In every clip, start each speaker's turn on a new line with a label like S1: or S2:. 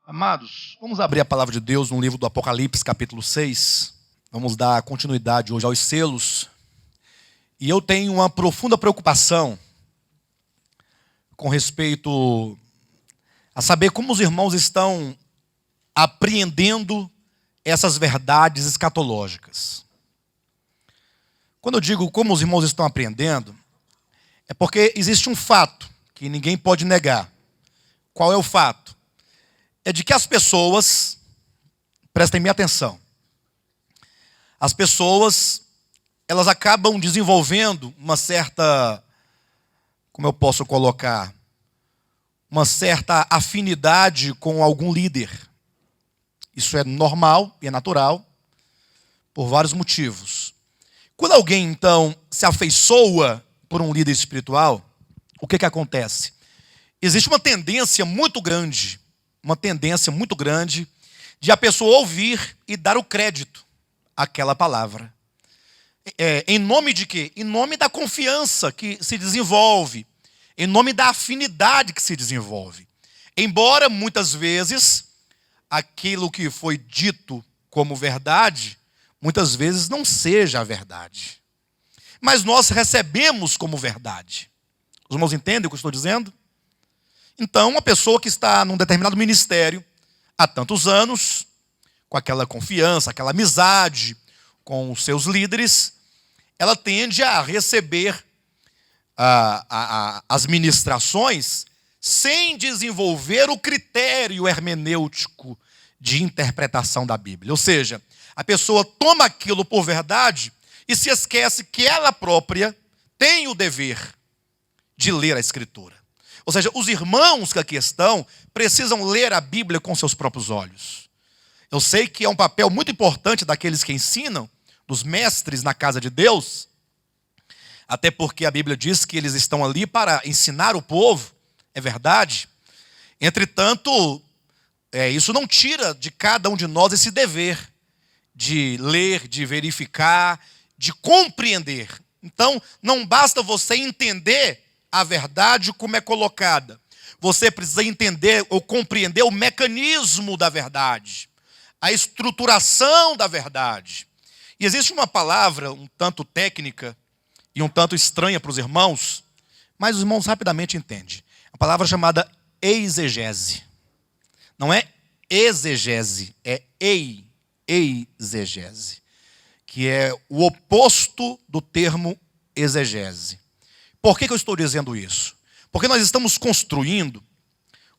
S1: Amados, vamos abrir a palavra de Deus no livro do Apocalipse, capítulo 6. Vamos dar continuidade hoje aos selos. E eu tenho uma profunda preocupação com respeito a saber como os irmãos estão apreendendo essas verdades escatológicas. Quando eu digo como os irmãos estão apreendendo, é porque existe um fato que ninguém pode negar. Qual é o fato? É de que as pessoas, prestem minha atenção, as pessoas, elas acabam desenvolvendo uma certa, como eu posso colocar, uma certa afinidade com algum líder. Isso é normal e é natural, por vários motivos. Quando alguém, então, se afeiçoa por um líder espiritual, o que acontece? Existe uma tendência muito grande de a pessoa ouvir e dar o crédito àquela palavra. Em nome de quê? Em nome da confiança que se desenvolve, em nome da afinidade que se desenvolve. Embora muitas vezes aquilo que foi dito como verdade, muitas vezes não seja a verdade. Mas nós recebemos como verdade. Os irmãos entendem o que eu estou dizendo? Então, uma pessoa que está num determinado ministério há tantos anos, com aquela confiança, aquela amizade com os seus líderes, ela tende a receber as ministrações sem desenvolver o critério hermenêutico de interpretação da Bíblia. Ou seja, a pessoa toma aquilo por verdade e se esquece que ela própria tem o dever de ler a Escritura. Ou seja, os irmãos que aqui estão precisam ler a Bíblia com seus próprios olhos. Eu sei que é um papel muito importante daqueles que ensinam, dos mestres na casa de Deus, até porque a Bíblia diz que eles estão ali para ensinar o povo, é verdade. Entretanto, isso não tira de cada um de nós esse dever de ler, de verificar, de compreender. Então, não basta você entender a verdade como é colocada. Você precisa entender ou compreender o mecanismo da verdade, a estruturação da verdade. E existe uma palavra um tanto técnica e um tanto estranha para os irmãos, mas os irmãos rapidamente entendem. A palavra chamada exegese. Não é exegese, é exegese, que é o oposto do termo exegese. Por que eu estou dizendo isso? Porque nós estamos construindo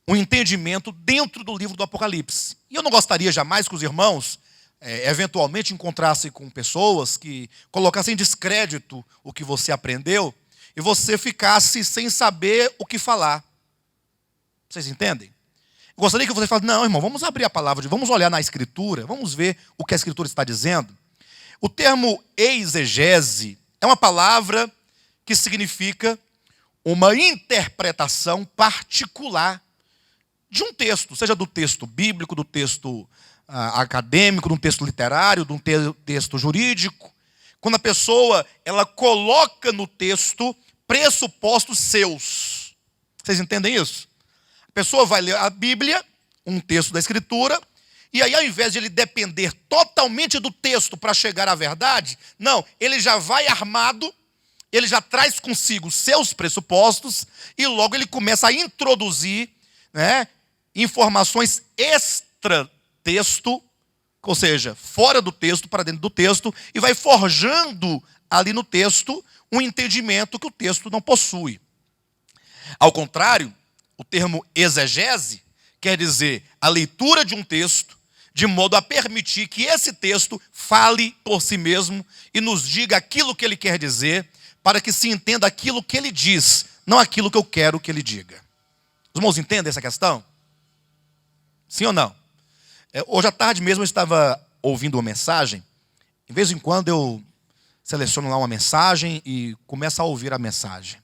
S1: um entendimento dentro do livro do Apocalipse. E eu não gostaria jamais que os irmãos, eventualmente, encontrassem com pessoas que colocassem em descrédito o que você aprendeu e você ficasse sem saber o que falar. Vocês entendem? Eu gostaria que você falasse, não, irmão, vamos abrir a palavra, vamos olhar na Escritura, vamos ver o que a Escritura está dizendo. O termo exegese é uma palavra que significa uma interpretação particular de um texto, seja do texto bíblico, do texto acadêmico, de um texto literário, de um texto jurídico. Quando a pessoa ela coloca no texto pressupostos seus. Vocês entendem isso? A pessoa vai ler a Bíblia, um texto da Escritura, e aí ao invés de ele depender totalmente do texto para chegar à verdade, não, ele já vai armado, ele já traz consigo seus pressupostos e logo ele começa a introduzir, informações extra-texto, ou seja, fora do texto para dentro do texto, e vai forjando ali no texto um entendimento que o texto não possui. Ao contrário, o termo exegese quer dizer a leitura de um texto de modo a permitir que esse texto fale por si mesmo e nos diga aquilo que ele quer dizer, para que se entenda aquilo que ele diz, não aquilo que eu quero que ele diga. Os irmãos entendem essa questão? Sim ou não? Hoje à tarde mesmo eu estava ouvindo uma mensagem. De vez em quando eu seleciono lá uma mensagem e começo a ouvir a mensagem.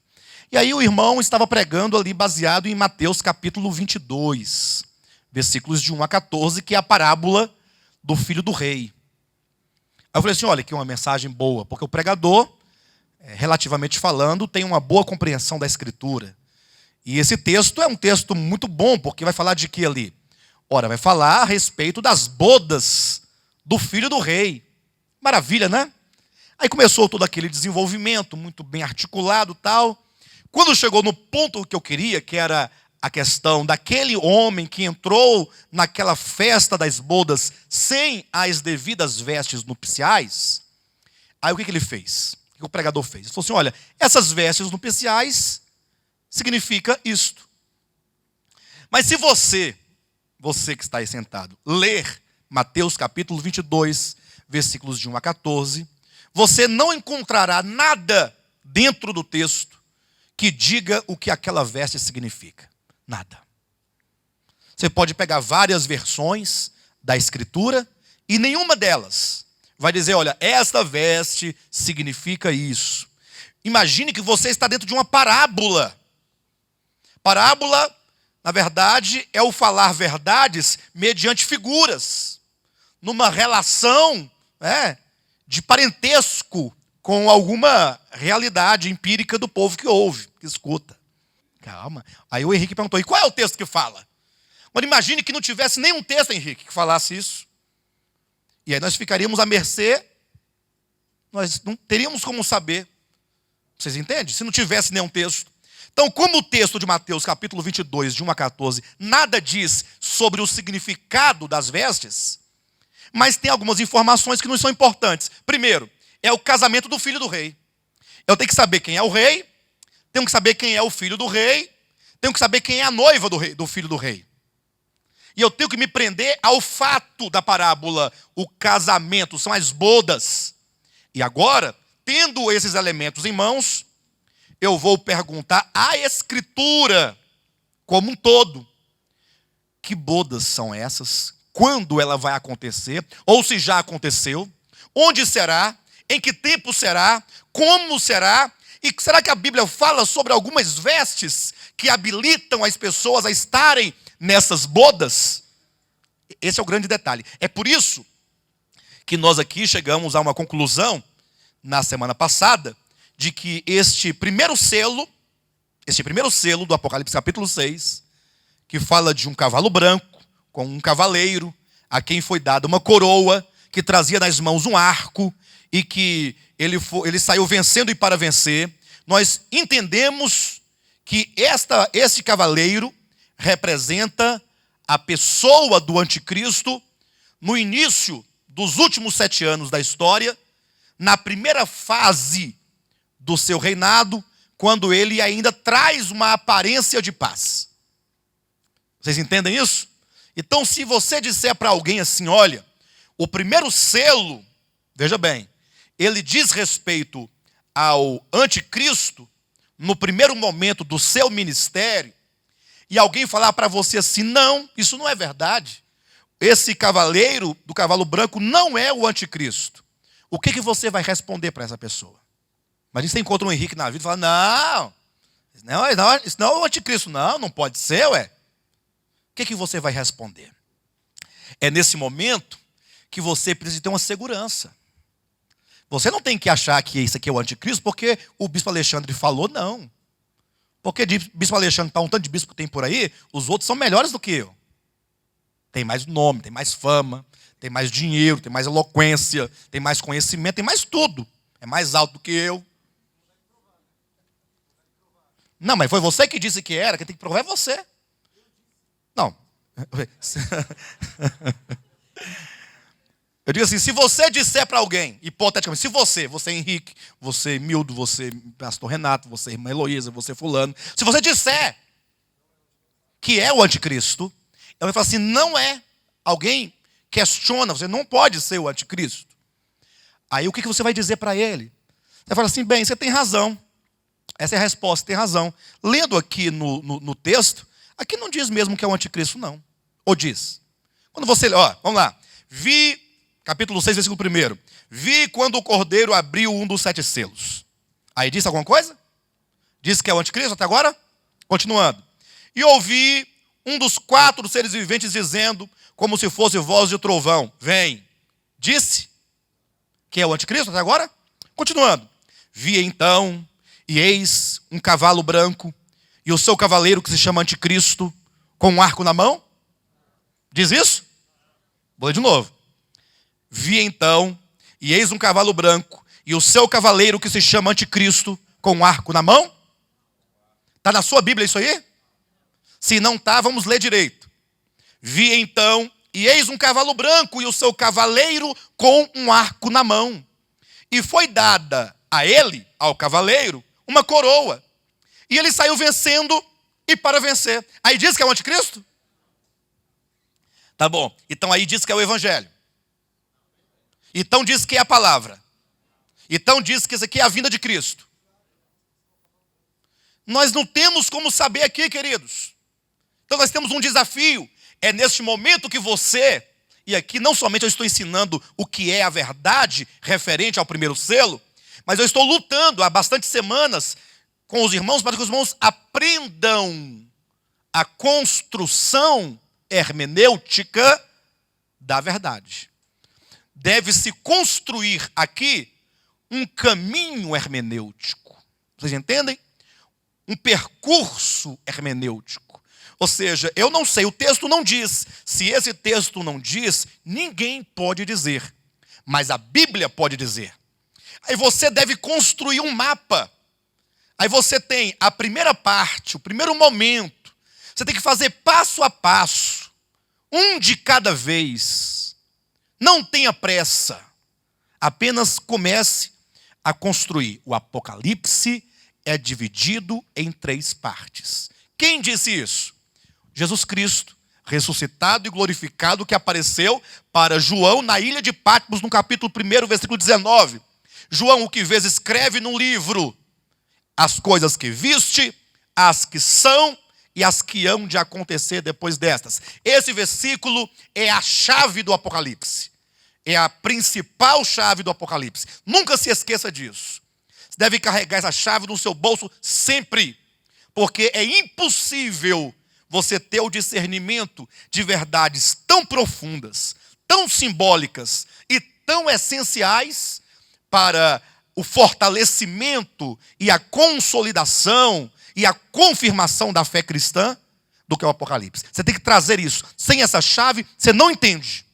S1: E aí o irmão estava pregando ali baseado em Mateus capítulo 22, versículos de 1 a 14, que é a parábola do filho do rei. Aí eu falei assim, olha, que uma mensagem boa, porque o pregador, relativamente falando, tem uma boa compreensão da Escritura. E esse texto é um texto muito bom, porque vai falar de que ali? Ora, vai falar a respeito das bodas do filho do rei. Maravilha, né? Aí começou todo aquele desenvolvimento, muito bem articulado e tal. Quando chegou no ponto que eu queria, que era a questão daquele homem que entrou naquela festa das bodas sem as devidas vestes nupciais, aí o que ele fez? O que o pregador fez? Ele falou assim, olha, essas vestes nupciais significa isto. Mas se você que está aí sentado, ler Mateus capítulo 22, versículos de 1 a 14, você não encontrará nada dentro do texto que diga o que aquela veste significa. Nada. Você pode pegar várias versões da Escritura e nenhuma delas vai dizer, olha, esta veste significa isso. Imagine que você está dentro de uma parábola. Parábola, na verdade, é o falar verdades mediante figuras, numa relação de parentesco com alguma realidade empírica do povo que ouve, que escuta. Calma. Aí o Henrique perguntou, e qual é o texto que fala? Mas imagine que não tivesse nenhum texto, Henrique, que falasse isso. E aí nós ficaríamos à mercê, nós não teríamos como saber. Vocês entendem? Se não tivesse nenhum texto. Então, como o texto de Mateus, capítulo 22, de 1 a 14, nada diz sobre o significado das vestes, mas tem algumas informações que não são importantes. Primeiro, é o casamento do filho do rei. Eu tenho que saber quem é o rei, tenho que saber quem é o filho do rei, tenho que saber quem é a noiva do filho do rei. E eu tenho que me prender ao fato da parábola, o casamento, são as bodas. E agora, tendo esses elementos em mãos, eu vou perguntar à Escritura como um todo. Que bodas são essas? Quando ela vai acontecer? Ou se já aconteceu? Onde será? Em que tempo será? Como será? E será que a Bíblia fala sobre algumas vestes que habilitam as pessoas a estarem nessas bodas? Esse é o grande detalhe. É por isso que nós aqui chegamos a uma conclusão, na semana passada, de que este primeiro selo do Apocalipse capítulo 6, que fala de um cavalo branco, com um cavaleiro, a quem foi dada uma coroa, que trazia nas mãos um arco, e que ele saiu vencendo e para vencer, nós entendemos que este cavaleiro representa a pessoa do anticristo no início dos últimos 7 anos da história, na primeira fase do seu reinado, quando ele ainda traz uma aparência de paz. Vocês entendem isso? Então, se você disser para alguém assim, olha, o primeiro selo, veja bem, ele diz respeito ao anticristo no primeiro momento do seu ministério, e alguém falar para você assim, não, isso não é verdade. Esse cavaleiro do cavalo branco não é o anticristo. O que você vai responder para essa pessoa? Mas você encontra um Henrique na vida e fala, não, isso não é o anticristo, não pode ser, ué. O que você vai responder? É nesse momento que você precisa ter uma segurança. Você não tem que achar que isso aqui é o anticristo porque o bispo Alexandre falou, não. Porque bispo Alexandre está um tanto de bispo que tem por aí, os outros são melhores do que eu. Tem mais nome, tem mais fama, tem mais dinheiro, tem mais eloquência, tem mais conhecimento, tem mais tudo. É mais alto do que eu. Não, mas foi você que disse que era, quem tem que provar é você. Não. Eu digo assim, se você disser para alguém, hipoteticamente, se você Henrique, você Mildo, você pastor Renato, você irmã Heloísa, você fulano, se você disser que é o anticristo, eu vou falar assim, não é. Alguém questiona, você não pode ser o anticristo. Aí o que você vai dizer para ele? Você fala assim, bem, você tem razão. Essa é a resposta, tem razão. Lendo aqui no texto, aqui não diz mesmo que é o anticristo, não. Ou diz? Quando você lê, vamos lá. Vi, capítulo 6, versículo 1. Vi quando o cordeiro abriu um dos 7 selos. Aí disse alguma coisa? Disse que é o anticristo até agora? Continuando. E ouvi um dos 4 seres viventes dizendo, como se fosse voz de trovão, vem. Disse que é o anticristo até agora? Continuando. Vi então, e eis um cavalo branco, e o seu cavaleiro que se chama anticristo, com um arco na mão. Diz isso? Vou ler de novo. Vi então, e eis um cavalo branco, e o seu cavaleiro que se chama Anticristo, com um arco na mão. Está na sua Bíblia isso aí? Se não está, vamos ler direito. Vi então, e eis um cavalo branco, e o seu cavaleiro com um arco na mão. E foi dada a ele, ao cavaleiro, uma coroa. E ele saiu vencendo e para vencer. Aí diz que é o anticristo? Tá bom. Então aí diz que é o evangelho. Então diz que é a palavra. Então diz que isso aqui é a vinda de Cristo. Nós não temos como saber aqui, queridos. Então nós temos um desafio. É neste momento que você, e aqui não somente eu estou ensinando o que é a verdade referente ao primeiro selo, mas eu estou lutando há bastante semanas com os irmãos para que os irmãos aprendam a construção hermenêutica da verdade. Deve-se construir aqui um caminho hermenêutico. Vocês entendem? Um percurso hermenêutico. Ou seja, eu não sei, o texto não diz. Se esse texto não diz, ninguém pode dizer. Mas a Bíblia pode dizer. Aí você deve construir um mapa. Aí você tem a primeira parte, o primeiro momento. Você tem que fazer passo a passo. Um de cada vez. Não tenha pressa. Apenas comece a construir. O Apocalipse é dividido em 3 partes. Quem disse isso? Jesus Cristo, ressuscitado e glorificado, que apareceu para João na ilha de Patmos, no capítulo 1, versículo 19. João, o que vês, escreve num livro as coisas que viste, as que são e as que hão de acontecer depois destas. Esse versículo é a chave do Apocalipse. É a principal chave do Apocalipse. Nunca se esqueça disso. Você deve carregar essa chave no seu bolso sempre. Porque é impossível você ter o discernimento de verdades tão profundas, tão simbólicas e tão essenciais para o fortalecimento e a consolidação e a confirmação da fé cristã do que é o Apocalipse. Você tem que trazer isso. Sem essa chave, você não entende.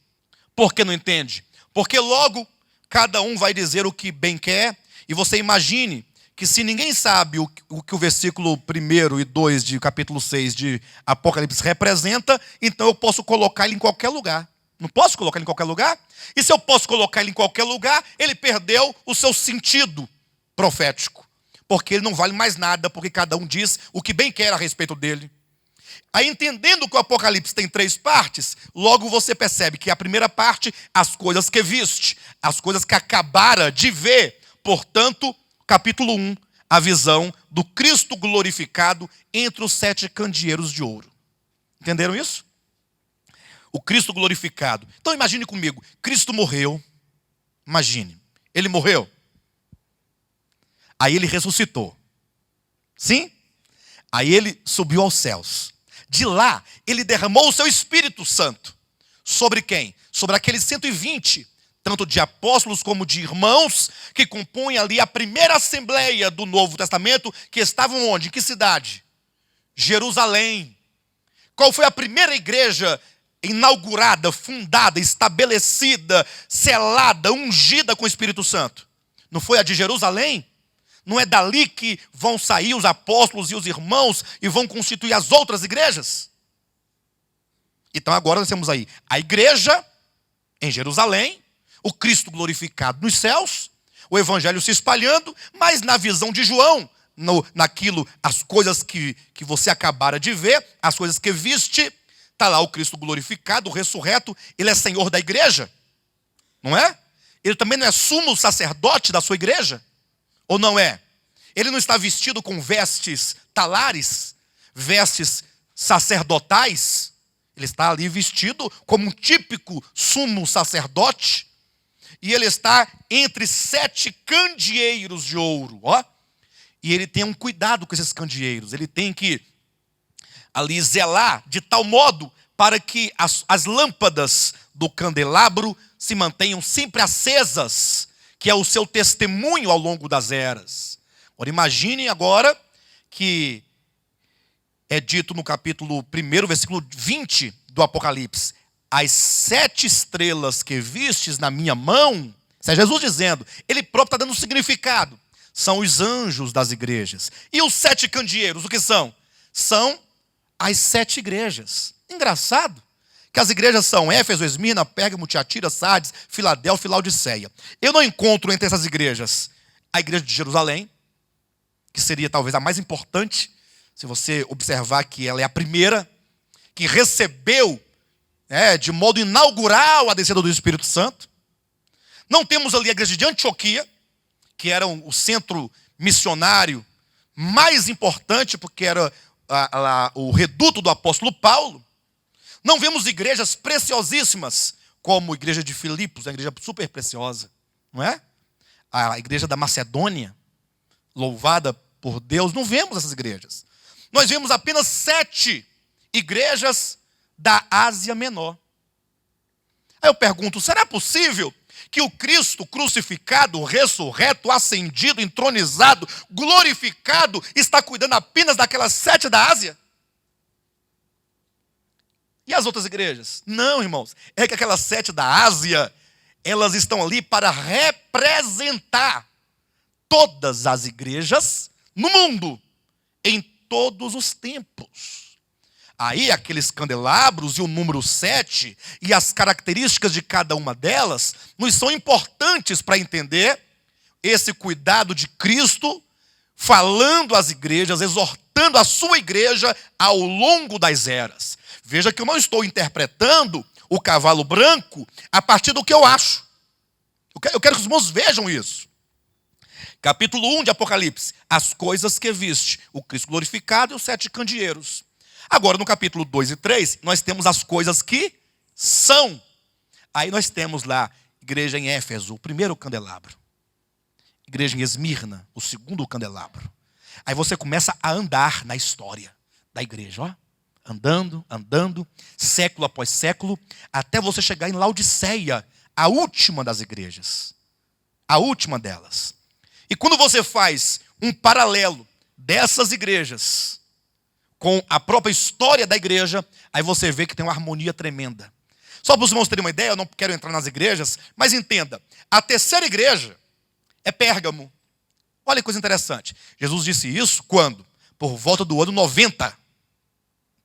S1: Por que não entende? Porque logo cada um vai dizer o que bem quer, e você imagine que se ninguém sabe o que o versículo 1 e 2 de capítulo 6 de Apocalipse representa, então eu posso colocar ele em qualquer lugar. Não posso colocar ele em qualquer lugar? E se eu posso colocar ele em qualquer lugar, ele perdeu o seu sentido profético. Porque ele não vale mais nada, porque cada um diz o que bem quer a respeito dele. Aí, entendendo que o Apocalipse tem 3 partes, logo você percebe que a primeira parte, as coisas que viste, as coisas que acabara de ver. Portanto, capítulo 1, a visão do Cristo glorificado entre os 7 candeeiros de ouro. Entenderam isso? O Cristo glorificado. Então imagine comigo, Cristo morreu. Imagine, ele morreu. Aí ele ressuscitou. Sim? Aí ele subiu aos céus. De lá, ele derramou o seu Espírito Santo. Sobre quem? Sobre aqueles 120, tanto de apóstolos como de irmãos, que compõem ali a primeira assembleia do Novo Testamento, que estavam onde? Em que cidade? Jerusalém. Qual foi a primeira igreja inaugurada, fundada, estabelecida, selada, ungida com o Espírito Santo? Não foi a de Jerusalém? Não é dali que vão sair os apóstolos e os irmãos e vão constituir as outras igrejas? Então agora nós temos aí a igreja em Jerusalém, o Cristo glorificado nos céus, o evangelho se espalhando, mas na visão de João, naquilo, as coisas que você acabara de ver, as coisas que viste, está lá o Cristo glorificado, o ressurreto, ele é Senhor da igreja, não é? Ele também não é sumo sacerdote da sua igreja? Ou não é? Ele não está vestido com vestes talares, vestes sacerdotais? Ele está ali vestido como um típico sumo sacerdote. E ele está entre 7 candeeiros de ouro. Ó. E ele tem um cuidado com esses candeeiros. Ele tem que ali zelar de tal modo para que as lâmpadas do candelabro se mantenham sempre acesas, que é o seu testemunho ao longo das eras. Agora imagine agora que é dito no capítulo 1, versículo 20 do Apocalipse. as 7 estrelas que vistes na minha mão, isso é Jesus dizendo, ele próprio está dando um significado. São os anjos das igrejas. E os 7 candeeiros, o que são? São as 7 igrejas. Engraçado que as igrejas são Éfeso, Esmirna, Pérgamo, Tiatira, Sardes, Filadélfia e Laodiceia. Eu não encontro entre essas igrejas a igreja de Jerusalém, que seria talvez a mais importante, se você observar que ela é a primeira que recebeu de modo inaugural a descida do Espírito Santo. Não temos ali a igreja de Antioquia, que era o centro missionário mais importante, porque era o reduto do apóstolo Paulo. Não vemos igrejas preciosíssimas, como a igreja de Filipos, a igreja super preciosa, não é? A igreja da Macedônia, louvada por Deus, não vemos essas igrejas. Nós vemos apenas 7 igrejas da Ásia Menor. Aí eu pergunto, será possível que o Cristo crucificado, ressurreto, ascendido, entronizado, glorificado, está cuidando apenas daquelas 7 da Ásia? E as outras igrejas? Não, irmãos. É que aquelas 7 da Ásia, elas estão ali para representar todas as igrejas no mundo, em todos os tempos. Aí aqueles candelabros e o número 7 e as características de cada uma delas nos são importantes para entender esse cuidado de Cristo, falando às igrejas, exortando a sua igreja ao longo das eras. Veja que eu não estou interpretando o cavalo branco a partir do que eu acho. Eu quero que os irmãos vejam isso. Capítulo 1 de Apocalipse. As coisas que viste, o Cristo glorificado e os 7 candeeiros. Agora, no capítulo 2 e 3, nós temos as coisas que são. Aí nós temos lá, igreja em Éfeso, o primeiro candelabro. Igreja em Esmirna, o segundo candelabro. Aí você começa a andar na história da igreja, ó. Andando, século após século, até você chegar em Laodiceia, a última das igrejas. A última delas. E quando você faz um paralelo dessas igrejas com a própria história da igreja, aí você vê que tem uma harmonia tremenda. Só para os irmãos terem uma ideia, eu não quero entrar nas igrejas, mas entenda, a terceira igreja é Pérgamo. Olha que coisa interessante. Jesus disse isso quando? Por volta do ano 90.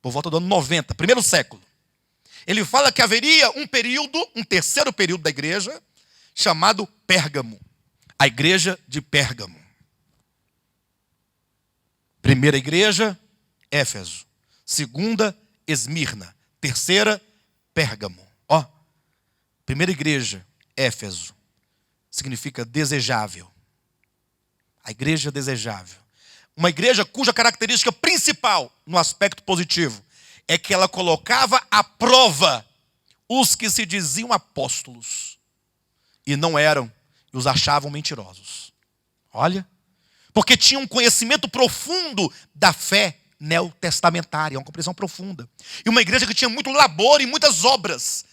S1: Por volta do ano 90, primeiro século. Ele fala que haveria um período, um terceiro período da igreja, chamado Pérgamo. A igreja de Pérgamo. Primeira igreja, Éfeso. Segunda, Esmirna. Terceira, Pérgamo. Ó, primeira igreja, Éfeso. Significa desejável. A igreja desejável. Uma igreja cuja característica principal, no aspecto positivo, é que ela colocava à prova os que se diziam apóstolos. E não eram, e os achavam mentirosos. Olha, porque tinham um conhecimento profundo da fé neotestamentária, uma compreensão profunda. E uma igreja que tinha muito labor e muitas obras.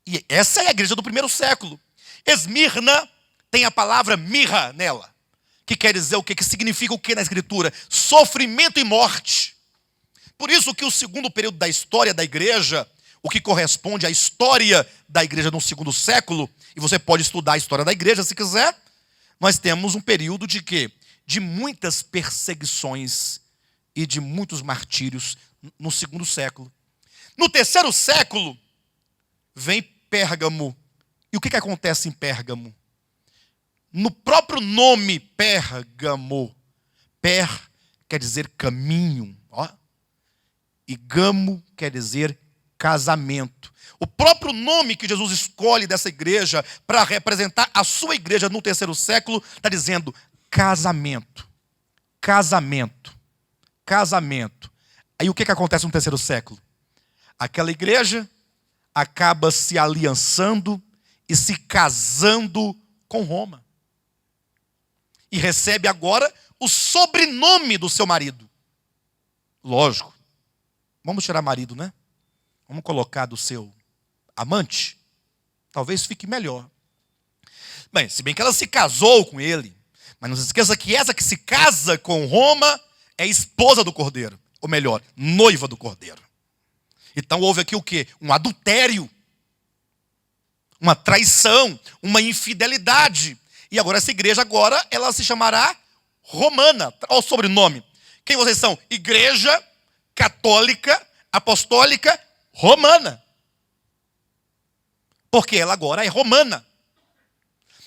S1: E essa é a igreja do primeiro século. Esmirna tem a palavra mirra nela, que quer dizer o quê? Que significa o que na escritura? Sofrimento e morte. Por isso que o segundo período da história da igreja, o que corresponde à história da igreja no segundo século, e você pode estudar a história da igreja se quiser, nós temos um período de quê? De muitas perseguições e de muitos martírios no segundo século. No terceiro século, vem Pérgamo. E o que acontece em Pérgamo? No próprio nome Pérgamo, per quer dizer caminho, ó, e gamo quer dizer casamento. O próprio nome que Jesus escolhe dessa igreja para representar a sua igreja no terceiro século está dizendo casamento, casamento, casamento. Aí o que acontece no terceiro século? Aquela igreja acaba se aliançando e se casando com Roma. E recebe agora o sobrenome do seu marido. Lógico. Vamos tirar marido, né? Vamos colocar do seu amante. Talvez fique melhor. Bem, se bem que ela se casou com ele. Mas não se esqueça que essa que se casa com Roma é esposa do Cordeiro. Ou melhor, noiva do Cordeiro. Então houve aqui o quê? Um adultério, uma traição, uma infidelidade. E agora essa igreja ela se chamará romana. Olha o sobrenome. Quem vocês são? Igreja Católica Apostólica Romana. Porque ela agora é romana.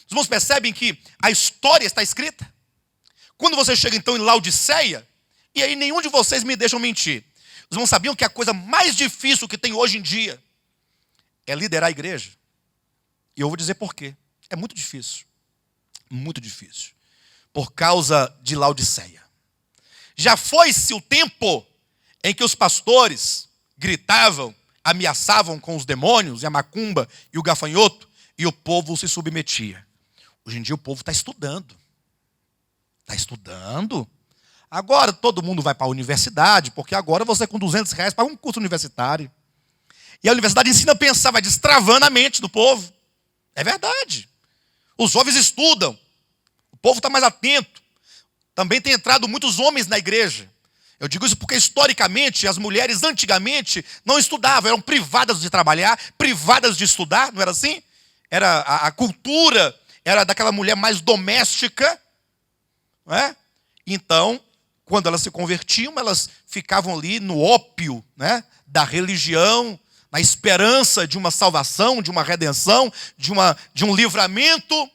S1: Os irmãos percebem que a história está escrita? Quando você chega então em Laodiceia, e aí nenhum de vocês me deixam mentir, os irmãos sabiam que a coisa mais difícil que tem hoje em dia é liderar a igreja? E eu vou dizer por quê. É muito difícil. Muito difícil. Por causa de Laodiceia. Já foi-se o tempo em que os pastores gritavam, ameaçavam com os demônios, e a macumba e o gafanhoto, e o povo se submetia. Hoje em dia o povo está estudando. Está estudando. Agora todo mundo vai para a universidade, porque agora você com R$200 paga um curso universitário. E a universidade ensina a pensar, vai destravando a mente do povo. É verdade. Os jovens estudam. O povo está mais atento. Também tem entrado muitos homens na igreja. Eu digo isso porque historicamente as mulheres antigamente não estudavam, eram privadas de trabalhar, privadas de estudar, não era assim? Era a cultura era daquela mulher mais doméstica, não é? Então, quando elas se convertiam, elas ficavam ali no ópio, né, da religião, na esperança de uma salvação, de uma redenção, de um livramento,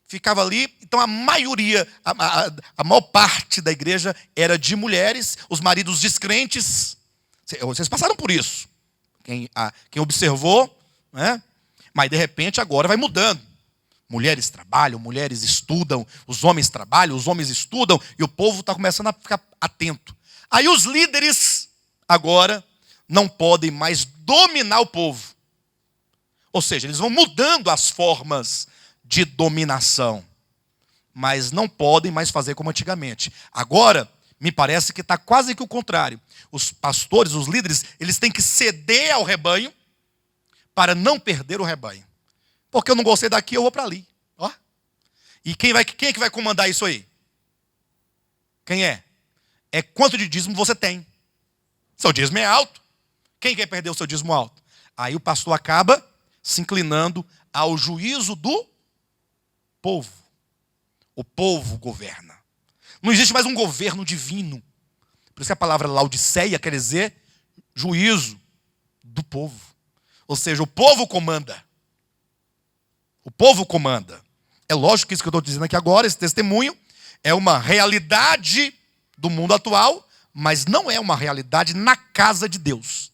S1: ficava ali. Então a maioria, a maior parte da igreja era de mulheres, os maridos descrentes. Vocês passaram por isso, quem observou, né? Mas de repente agora vai mudando. Mulheres trabalham, mulheres estudam, os homens trabalham, os homens estudam, e o povo está começando a ficar atento. Aí os líderes agora não podem mais dominar o povo. Ou seja, eles vão mudando as formas de dominação, mas não podem mais fazer como antigamente. Agora, me parece que está quase que o contrário. Os pastores, os líderes, eles têm que ceder ao rebanho para não perder o rebanho. Porque eu não gostei daqui, eu vou para ali. Ó. E quem é que vai comandar isso aí? Quem é? É quanto de dízimo você tem. Seu dízimo é alto. Quem quer perder o seu dízimo alto? Aí o pastor acaba se inclinando ao juízo do povo. O povo governa. Não existe mais um governo divino. Por isso que a palavra Laodiceia quer dizer juízo do povo. Ou seja, o povo comanda. O povo comanda. É lógico que isso que eu estou dizendo aqui agora, esse testemunho, é uma realidade do mundo atual, mas não é uma realidade na casa de Deus.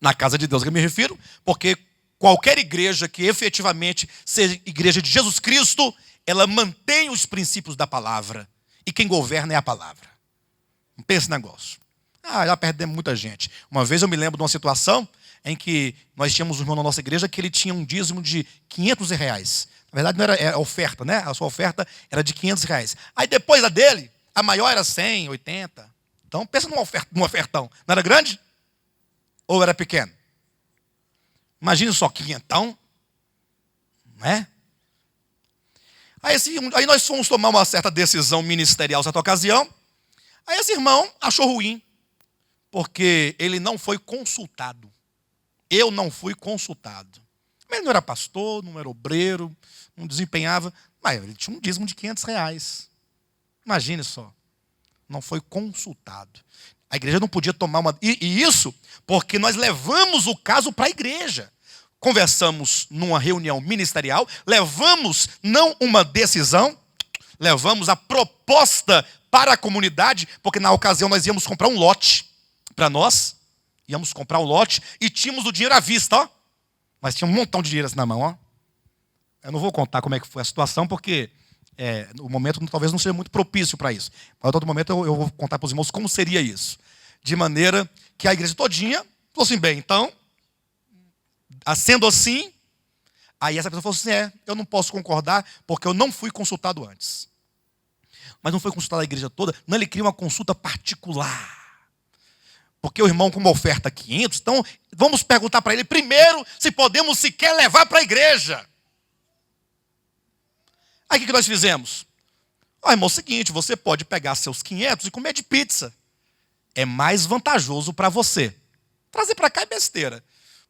S1: Na casa de Deus que eu me refiro, porque qualquer igreja que efetivamente seja igreja de Jesus Cristo, ela mantém os princípios da palavra. E quem governa é a palavra. Não pensa nesse negócio. Já perdemos muita gente. Uma vez eu me lembro de uma situação em que nós tínhamos um irmão na nossa igreja que ele tinha um dízimo de R$500. Na verdade não era oferta, né? A sua oferta era de R$500. Aí depois da dele, a maior era 100, 80. Então pensa num ofertão. Não era grande? Ou era pequeno? Imagine só, 500, né? Aí nós fomos tomar uma certa decisão ministerial, certa ocasião. Aí esse irmão achou ruim, porque ele não foi consultado. Eu não fui consultado. Ele não era pastor, não era obreiro, não desempenhava, mas ele tinha um dízimo de R$500. Imagine só. Não foi consultado. A igreja não podia tomar uma... E isso porque nós levamos o caso para a igreja. Conversamos numa reunião ministerial, levamos não uma decisão, levamos a proposta para a comunidade, porque na ocasião nós íamos comprar um lote para nós. Íamos comprar um lote e tínhamos o dinheiro à vista, ó. Mas tinha um montão de dinheiro assim na mão, ó. Eu não vou contar como é que foi a situação, porque o momento talvez não seja muito propício para isso. Mas a todo momento eu vou contar para os irmãos como seria isso. De maneira que a igreja todinha falou assim, bem, então, sendo assim, aí essa pessoa falou assim, eu não posso concordar, porque eu não fui consultado antes. Mas não foi consultado a igreja toda, não, ele queria uma consulta particular. Porque o irmão com uma oferta 500, então vamos perguntar para ele primeiro se podemos sequer levar para a igreja. Aí o que nós fizemos? Irmão, é o seguinte, você pode pegar seus 500 e comer de pizza. É mais vantajoso para você. Trazer para cá é besteira.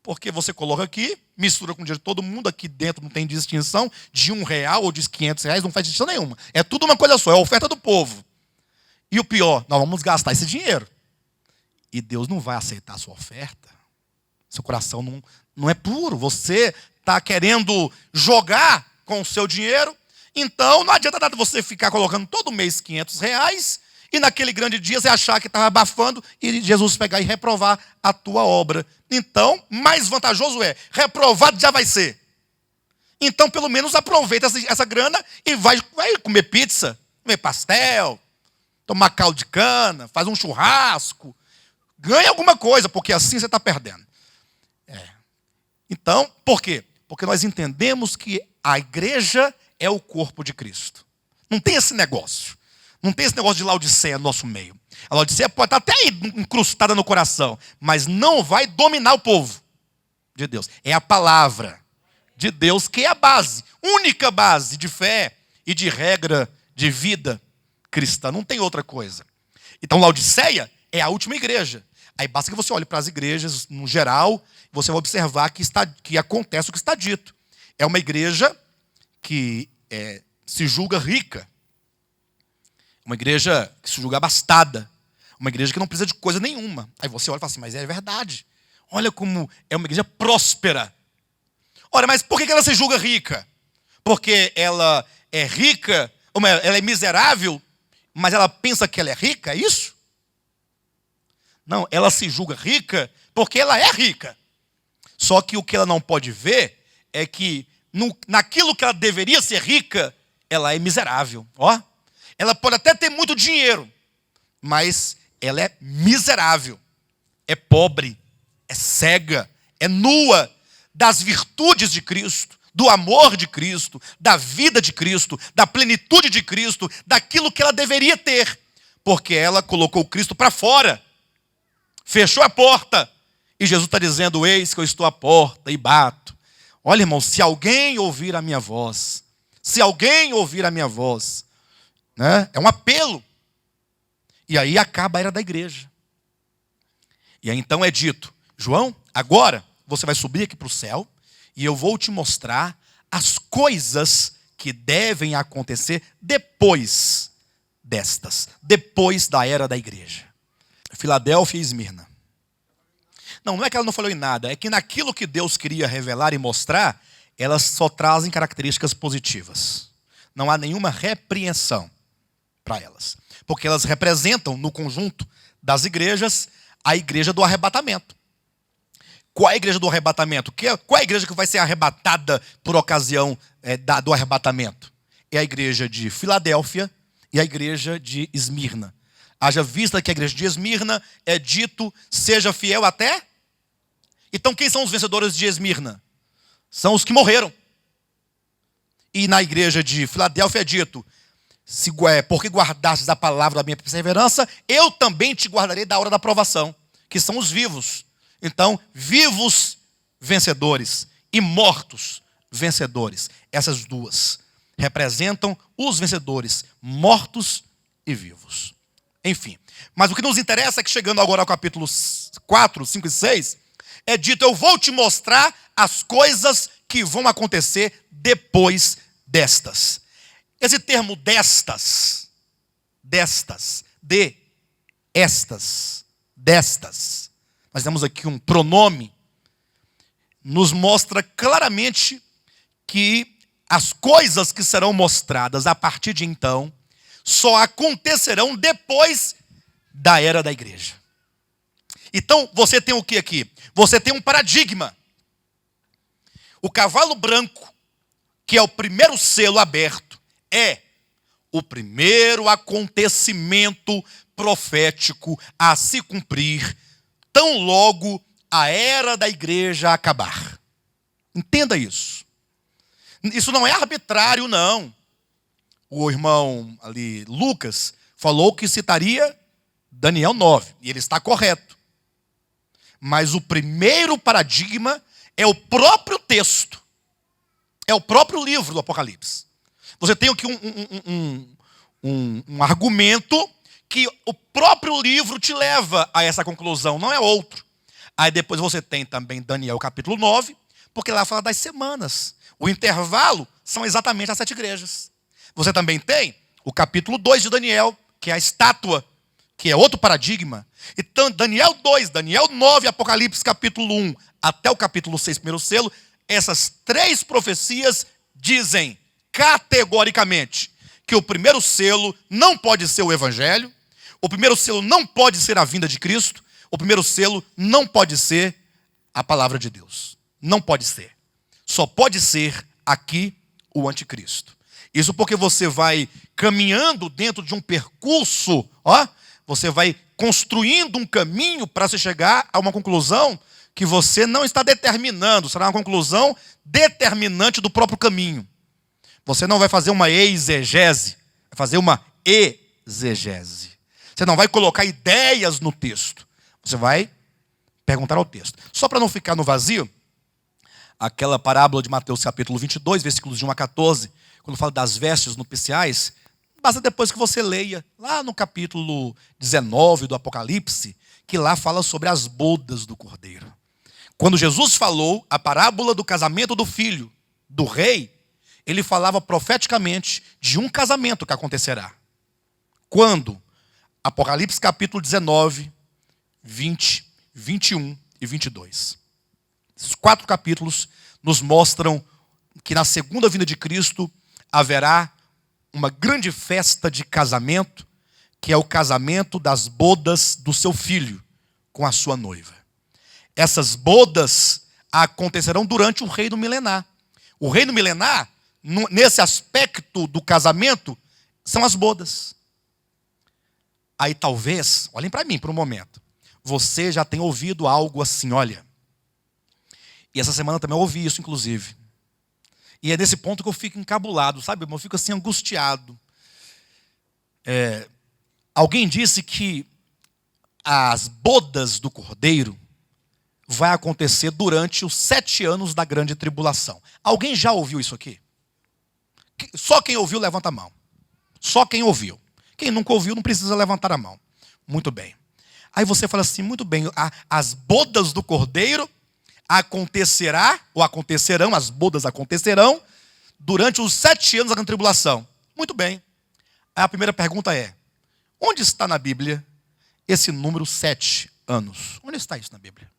S1: Porque você coloca aqui, mistura com o dinheiro de todo mundo, aqui dentro não tem distinção de R$1 ou de R$500, não faz distinção nenhuma. É tudo uma coisa só, é a oferta do povo. E o pior, nós vamos gastar esse dinheiro. E Deus não vai aceitar a sua oferta. Seu coração não é puro. Você está querendo jogar com o seu dinheiro. Então não adianta nada você ficar colocando todo mês R$500 e naquele grande dia você achar que estava abafando e Jesus pegar e reprovar a tua obra. Então, mais vantajoso é, reprovado já vai ser. Então, pelo menos aproveita essa grana e vai comer pizza, comer pastel, tomar caldo de cana, faz um churrasco. Ganha alguma coisa, porque assim você está perdendo. Então, por quê? Porque nós entendemos que a igreja é o corpo de Cristo. Não tem esse negócio. Não tem esse negócio de Laodiceia no nosso meio. A Laodiceia pode estar até aí incrustada no coração, mas não vai dominar o povo de Deus. É a palavra de Deus que é a base, única base de fé e de regra de vida cristã. Não tem outra coisa. Então, Laodiceia é a última igreja. Aí basta que você olhe para as igrejas no geral, você vai observar que acontece o que está dito. É uma igreja que se julga rica. Uma igreja que se julga abastada. Uma igreja que não precisa de coisa nenhuma. Aí você olha e fala assim, mas é verdade. Olha como é uma igreja próspera. Ora, mas por que ela se julga rica? Porque ela é rica, ela é miserável, mas ela pensa que ela é rica, é isso? Não, ela se julga rica porque ela é rica. Só que o que ela não pode ver é que naquilo que ela deveria ser rica, ela é miserável. Ó, ela pode até ter muito dinheiro, mas ela é miserável, é pobre, é cega, é nua das virtudes de Cristo, do amor de Cristo, da vida de Cristo, da plenitude de Cristo, daquilo que ela deveria ter, porque ela colocou Cristo para fora, fechou a porta, e Jesus está dizendo, eis que eu estou à porta e bato. Olha, irmão, se alguém ouvir a minha voz, né? É um apelo. E aí acaba a era da igreja. E aí então é dito, João, agora você vai subir aqui para o céu e eu vou te mostrar as coisas que devem acontecer depois depois da era da igreja. Filadélfia e Esmirna. Não é que ela não falou em nada, é que naquilo que Deus queria revelar e mostrar, elas só trazem características positivas. Não há nenhuma repreensão para elas. Porque elas representam, no conjunto das igrejas, a igreja do arrebatamento. Qual é a igreja do arrebatamento? Qual é a igreja que vai ser arrebatada por ocasião do arrebatamento? É a igreja de Filadélfia e a igreja de Esmirna. Haja vista que a igreja de Esmirna é dito, seja fiel até... Então quem são os vencedores de Esmirna? São os que morreram. E na igreja de Filadélfia é dito, porque guardastes a palavra da minha perseverança, eu também te guardarei da hora da provação, que são os vivos. Então, vivos vencedores e mortos vencedores. Essas duas representam os vencedores, mortos e vivos. Enfim, mas o que nos interessa é que chegando agora ao capítulo 4, 5 e 6, é dito, eu vou te mostrar as coisas que vão acontecer depois destas. Esse termo destas, nós temos aqui um pronome, nos mostra claramente que as coisas que serão mostradas a partir de então, só acontecerão depois da era da igreja. Então, você tem o que aqui? Você tem um paradigma. O cavalo branco, que é o primeiro selo aberto, é o primeiro acontecimento profético a se cumprir, tão logo a era da igreja acabar. Entenda isso. Isso não é arbitrário, não. O irmão ali, Lucas, falou que citaria Daniel 9, e ele está correto. Mas o primeiro paradigma é o próprio texto. É o próprio livro do Apocalipse. Você tem aqui um argumento que o próprio livro te leva a essa conclusão, não é outro. Aí depois você tem também Daniel capítulo 9, porque lá fala das semanas. O intervalo são exatamente as 7 igrejas. Você também tem o capítulo 2 de Daniel, que é a estátua, que é outro paradigma. Então, Daniel 2, Daniel 9, Apocalipse capítulo 1, até o capítulo 6, primeiro selo, essas 3 profecias dizem categoricamente que o primeiro selo não pode ser o evangelho, o primeiro selo não pode ser a vinda de Cristo, o primeiro selo não pode ser a palavra de Deus. Não pode ser. Só pode ser aqui o anticristo. Isso porque você vai caminhando dentro de um percurso, você vai construindo um caminho para se chegar a uma conclusão que você não está determinando, será uma conclusão determinante do próprio caminho. Você não vai fazer uma exegese, vai fazer uma exegese. Você não vai colocar ideias no texto, você vai perguntar ao texto. Só para não ficar no vazio, aquela parábola de Mateus capítulo 22, versículos de 1 a 14, quando fala das vestes nupciais, basta depois que você leia lá no capítulo 19 do Apocalipse, que lá fala sobre as bodas do Cordeiro. Quando Jesus falou a parábola do casamento do filho do rei, ele falava profeticamente de um casamento que acontecerá. Quando? Apocalipse capítulo 19, 20, 21 e 22. Esses 4 capítulos nos mostram que na segunda vinda de Cristo haverá uma grande festa de casamento, que é o casamento das bodas do seu filho com a sua noiva. Essas bodas acontecerão durante o reino milenar. O reino milenar, nesse aspecto do casamento, são as bodas. Aí talvez, olhem para mim por um momento, você já tem ouvido algo assim, olha. E essa semana também eu ouvi isso, inclusive. E é nesse ponto que eu fico encabulado, sabe? Eu fico assim angustiado. Alguém disse que as bodas do Cordeiro vai acontecer durante os 7 anos da grande tribulação. Alguém já ouviu isso aqui? Só quem ouviu, levanta a mão. Só quem ouviu. Quem nunca ouviu, não precisa levantar a mão. Muito bem. Aí você fala assim, muito bem, as bodas do Cordeiro acontecerão, as bodas acontecerão durante os 7 anos da grande tribulação. Muito bem. Aí a primeira pergunta é, onde está na Bíblia esse número 7 anos? Onde está isso na Bíblia?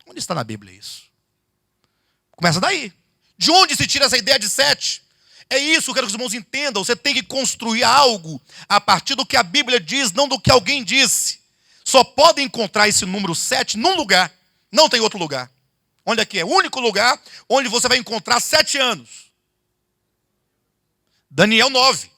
S1: Onde está na Bíblia isso? Começa daí. De onde se tira essa ideia de 7? É isso que eu quero que os irmãos entendam. Você tem que construir algo a partir do que a Bíblia diz, não do que alguém disse. Só pode encontrar esse número 7 num lugar. Não tem outro lugar. Onde é que é? O único lugar onde você vai encontrar 7 anos. Daniel 9.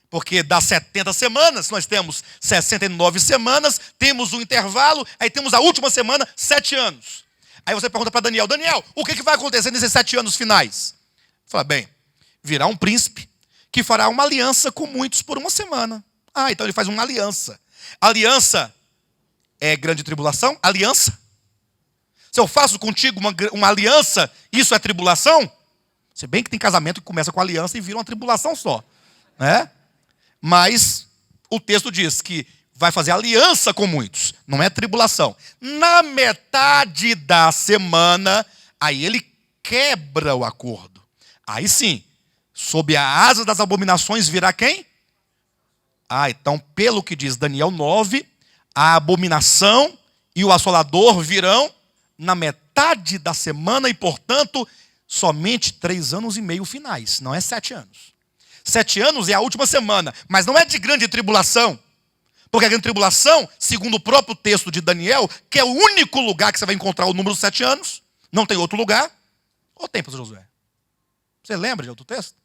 S1: Porque das 70 semanas, nós temos 69 semanas, temos um intervalo, aí temos a última semana, 7 anos. Aí você pergunta para Daniel, o que vai acontecer nesses 7 anos finais? Fala, bem, virá um príncipe que fará uma aliança com muitos por uma semana. Então ele faz uma aliança. Aliança é grande tribulação? Aliança? Se eu faço contigo uma aliança, isso é tribulação? Se bem que tem casamento que começa com aliança e vira uma tribulação só, né? Mas o texto diz que vai fazer aliança com muitos, não é tribulação. Na metade da semana, aí ele quebra o acordo. Aí sim, sob a asa das abominações virá quem? Então, pelo que diz Daniel 9, a abominação e o assolador virão na metade da semana e, portanto, somente 3 anos e meio finais, não é 7 anos. 7 anos é a última semana, mas não é de grande tribulação. Porque a grande tribulação, segundo o próprio texto de Daniel, que é o único lugar que você vai encontrar o número 7 anos, não tem outro lugar. Ou tem, pastor Josué? Você lembra de outro texto?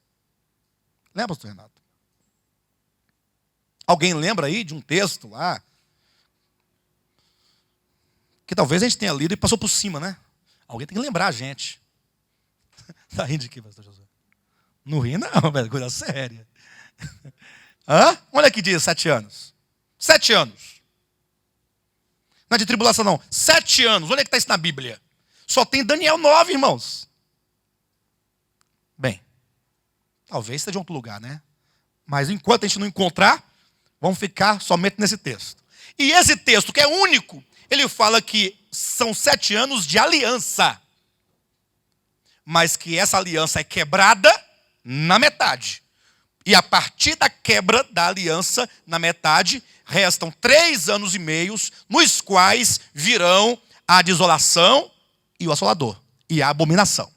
S1: Lembra, pastor Renato? Alguém lembra aí de um texto lá? Que talvez a gente tenha lido e passou por cima, né? Alguém tem que lembrar a gente. Está rindo de quê, pastor Josué? Não ri não, velho, coisa séria. Olha aqui diz 7 anos. 7 anos. Não é de tribulação não. 7 anos. Onde é que está isso na Bíblia? Só tem Daniel 9, irmãos. Bem, talvez seja em outro lugar, né? Mas enquanto a gente não encontrar, vamos ficar somente nesse texto. E esse texto, que é único, ele fala que são 7 anos de aliança, mas que essa aliança é quebrada na metade. E a partir da quebra da aliança na metade, restam 3 anos e meio, nos quais virão a desolação e o assolador, e a abominação.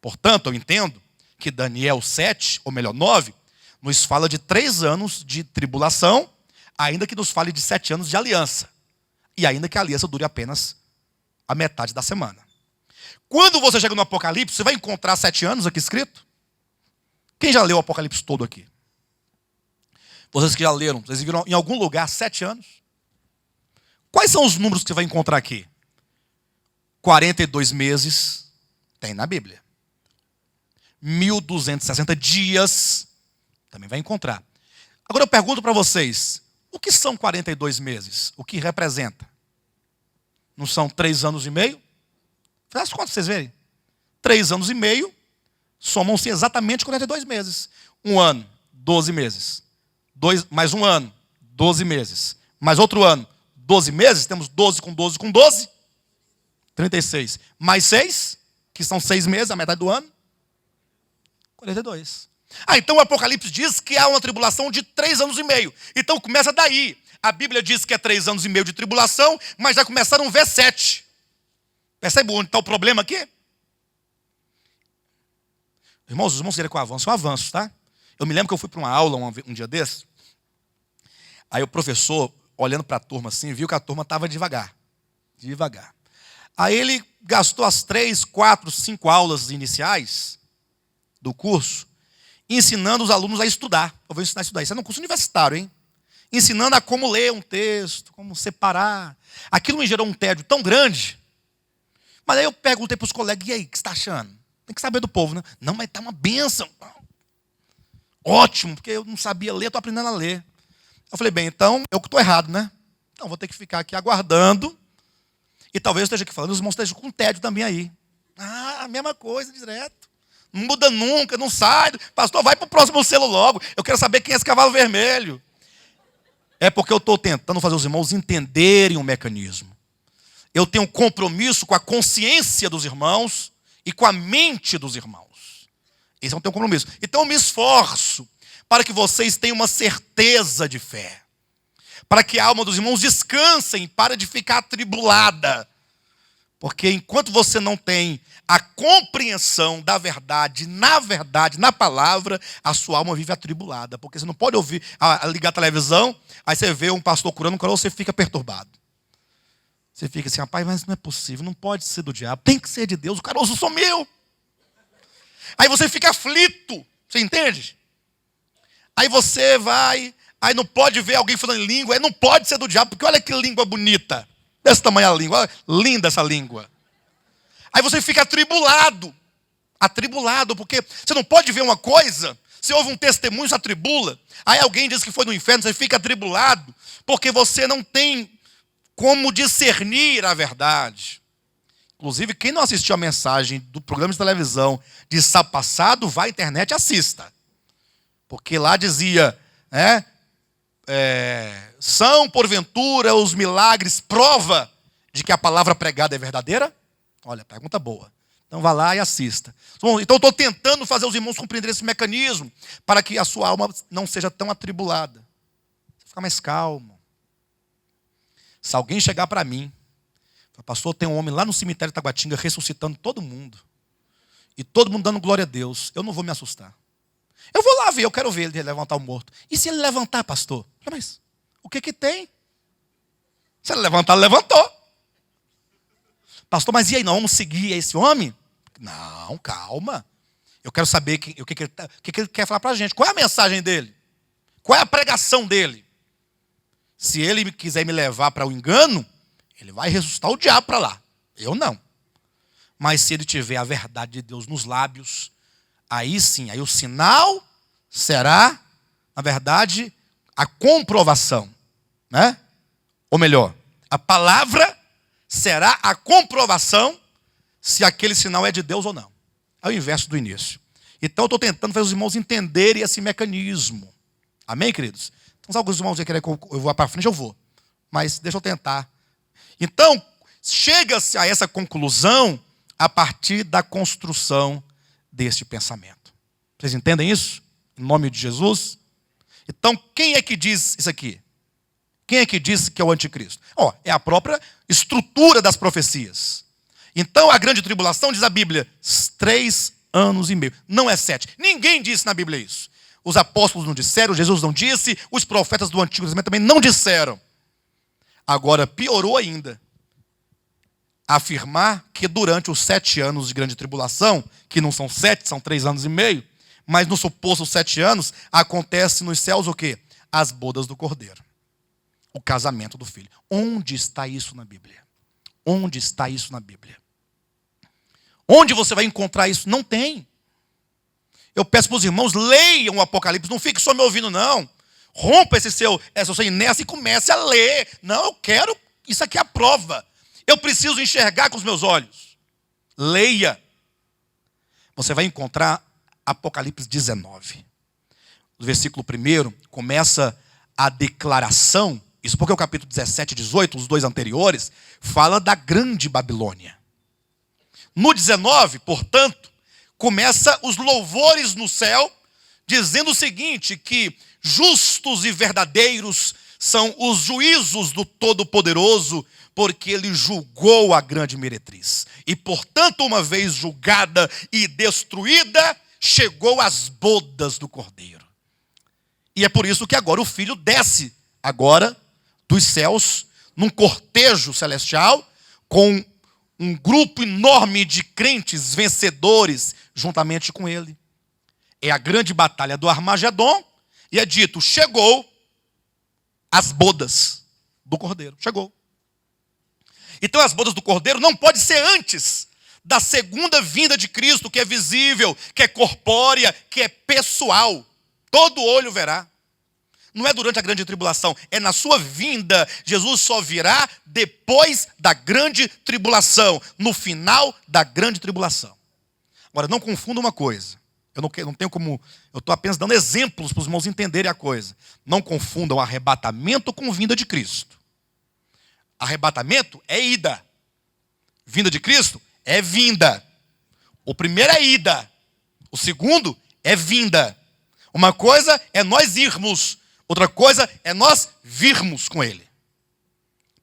S1: Portanto, eu entendo que Daniel 7, ou melhor, 9, nos fala de 3 anos de tribulação, ainda que nos fale de 7 anos de aliança. E ainda que a aliança dure apenas a metade da semana. Quando você chega no Apocalipse, você vai encontrar 7 anos aqui escrito? Quem já leu o Apocalipse todo aqui? Vocês que já leram, vocês viram em algum lugar 7 anos? Quais são os números que você vai encontrar aqui? 42 meses, tem na Bíblia. 1260 dias, também vai encontrar. Agora eu pergunto para vocês, o que são 42 meses? O que representa? Não são 3 anos e meio? Faz as contas para vocês verem. 3 anos e meio, somam-se exatamente 42 meses. 1 ano, 12 meses. Mais 1 ano, 12 meses. Mais outro ano, 12 meses. Temos 12 com 12 com 12. 36. Mais 6, que são 6 meses, a metade do ano. 42. Então o Apocalipse diz que há uma tribulação de 3 anos e meio. Então começa daí. A Bíblia diz que é 3 anos e meio de tribulação, mas já começaram no verso 7. Percebe onde está o problema aqui? Irmãos, os irmãos querem que eu avance, eu avanço, tá? Eu me lembro que eu fui para uma aula um dia desse. Aí o professor, olhando para a turma assim, viu que a turma estava devagar. Devagar. Aí ele gastou as 3, 4, 5 aulas iniciais do curso, ensinando os alunos a estudar. Eu vou ensinar a estudar. Isso é um curso universitário, hein? Ensinando a como ler um texto, como separar. Aquilo me gerou um tédio tão grande. Mas aí eu perguntei para os colegas, e aí, o que você está achando? Tem que saber do povo, né? Não, mas está uma bênção. Ótimo, porque eu não sabia ler, estou aprendendo a ler. Eu falei, bem, então eu que estou errado, né? Então vou ter que ficar aqui aguardando. E talvez eu esteja aqui falando, os irmãos estejam com tédio também aí. A mesma coisa, direto. Não muda nunca, não sai. Pastor, vai para o próximo selo logo. Eu quero saber quem é esse cavalo vermelho. É porque eu estou tentando fazer os irmãos entenderem o mecanismo. Eu tenho um compromisso com a consciência dos irmãos e com a mente dos irmãos. Esse é o teu compromisso. Então eu me esforço para que vocês tenham uma certeza de fé. Para que a alma dos irmãos descansem, para de ficar atribulada. Porque enquanto você não tem a compreensão da verdade, na palavra, a sua alma vive atribulada. Porque você não pode ouvir, ligar a televisão, aí você vê um pastor curando um cara, você fica perturbado. Você fica assim, rapaz, mas não é possível, não pode ser do diabo, tem que ser de Deus, o caroço sumiu. Aí você fica aflito, você entende? Aí você vai, aí não pode ver alguém falando em língua, aí não pode ser do diabo, porque olha que língua bonita. Desse tamanho a língua, olha, linda essa língua. Aí você fica atribulado, porque você não pode ver uma coisa, você ouve um testemunho, se atribula. Aí alguém diz que foi no inferno, você fica atribulado, porque você não tem como discernir a verdade. Inclusive, quem não assistiu a mensagem do programa de televisão de sábado passado, vá à internet e assista. Porque lá dizia, né, são, porventura, os milagres prova de que a palavra pregada é verdadeira? Olha, pergunta boa. Então vá lá e assista. Então eu estou tentando fazer os irmãos compreender esse mecanismo, para que a sua alma não seja tão atribulada. Você fica mais calmo. Se alguém chegar para mim, pastor, tem um homem lá no cemitério de Taguatinga ressuscitando todo mundo. E todo mundo dando glória a Deus. Eu não vou me assustar. Eu vou lá ver, eu quero ver ele levantar o morto. E se ele levantar, pastor? Mas o que tem? Se ele levantar, ele levantou. Pastor, mas e aí, não vamos seguir esse homem? Não, calma. Eu quero saber o que ele quer falar para a gente. Qual é a mensagem dele? Qual é a pregação dele? Se ele quiser me levar para o engano, ele vai ressuscitar o diabo para lá. Eu não. Mas se ele tiver a verdade de Deus nos lábios, aí sim, aí o sinal será, na verdade, a comprovação. Né? Ou melhor, a palavra será a comprovação se aquele sinal é de Deus ou não. É o inverso do início. Então eu estou tentando fazer os irmãos entenderem esse mecanismo. Amém, queridos? Então se alguns irmãos querem que eu vá para frente, eu vou. Mas deixa eu tentar Então, chega-se a essa conclusão a partir da construção deste pensamento. Vocês entendem isso? Em nome de Jesus? Então, quem é que diz isso aqui? Quem é que diz que é o anticristo? É a própria estrutura das profecias. Então, a grande tribulação, diz a Bíblia, 3 anos e meio. Não é 7. Ninguém disse na Bíblia isso. Os apóstolos não disseram, Jesus não disse, os profetas do Antigo Testamento também não disseram. Agora, piorou ainda. Afirmar que durante os 7 anos de grande tribulação, que não são 7, são 3 anos e meio, mas no suposto 7 anos, acontece nos céus o quê? As bodas do Cordeiro. O casamento do Filho. Onde está isso na Bíblia? Onde está isso na Bíblia? Onde você vai encontrar isso? Não tem. Eu peço para os irmãos, leiam o Apocalipse, não fique só me ouvindo, não. Rompa essa sua inércia e comece a ler. Não, eu quero, isso aqui é a prova. Eu preciso enxergar com os meus olhos. Leia. Você vai encontrar Apocalipse 19. No versículo 1, começa a declaração, isso porque o capítulo 17 e 18, os dois anteriores, fala da grande Babilônia. No 19, portanto, começa os louvores no céu, dizendo o seguinte, que justos e verdadeiros são os juízos do Todo-Poderoso, porque ele julgou a grande meretriz. E, portanto, uma vez julgada e destruída, chegou às bodas do Cordeiro. E é por isso que agora o Filho desce, agora, dos céus, num cortejo celestial, com um grupo enorme de crentes vencedores, juntamente com ele. É a grande batalha do Armagedon, e é dito, chegou as bodas do Cordeiro. Chegou. Então as bodas do Cordeiro não pode ser antes da segunda vinda de Cristo, que é visível, que é corpórea, que é pessoal. Todo olho verá. Não é durante a grande tribulação, é na sua vinda. Jesus só virá depois da grande tribulação, no final da grande tribulação. Agora, não confunda uma coisa. Eu não tenho como, eu estou apenas dando exemplos para os irmãos entenderem a coisa. Não confundam arrebatamento com vinda de Cristo. Arrebatamento é ida. Vinda de Cristo é vinda. O primeiro é ida. O segundo é vinda. Uma coisa é nós irmos. Outra coisa é nós virmos com ele.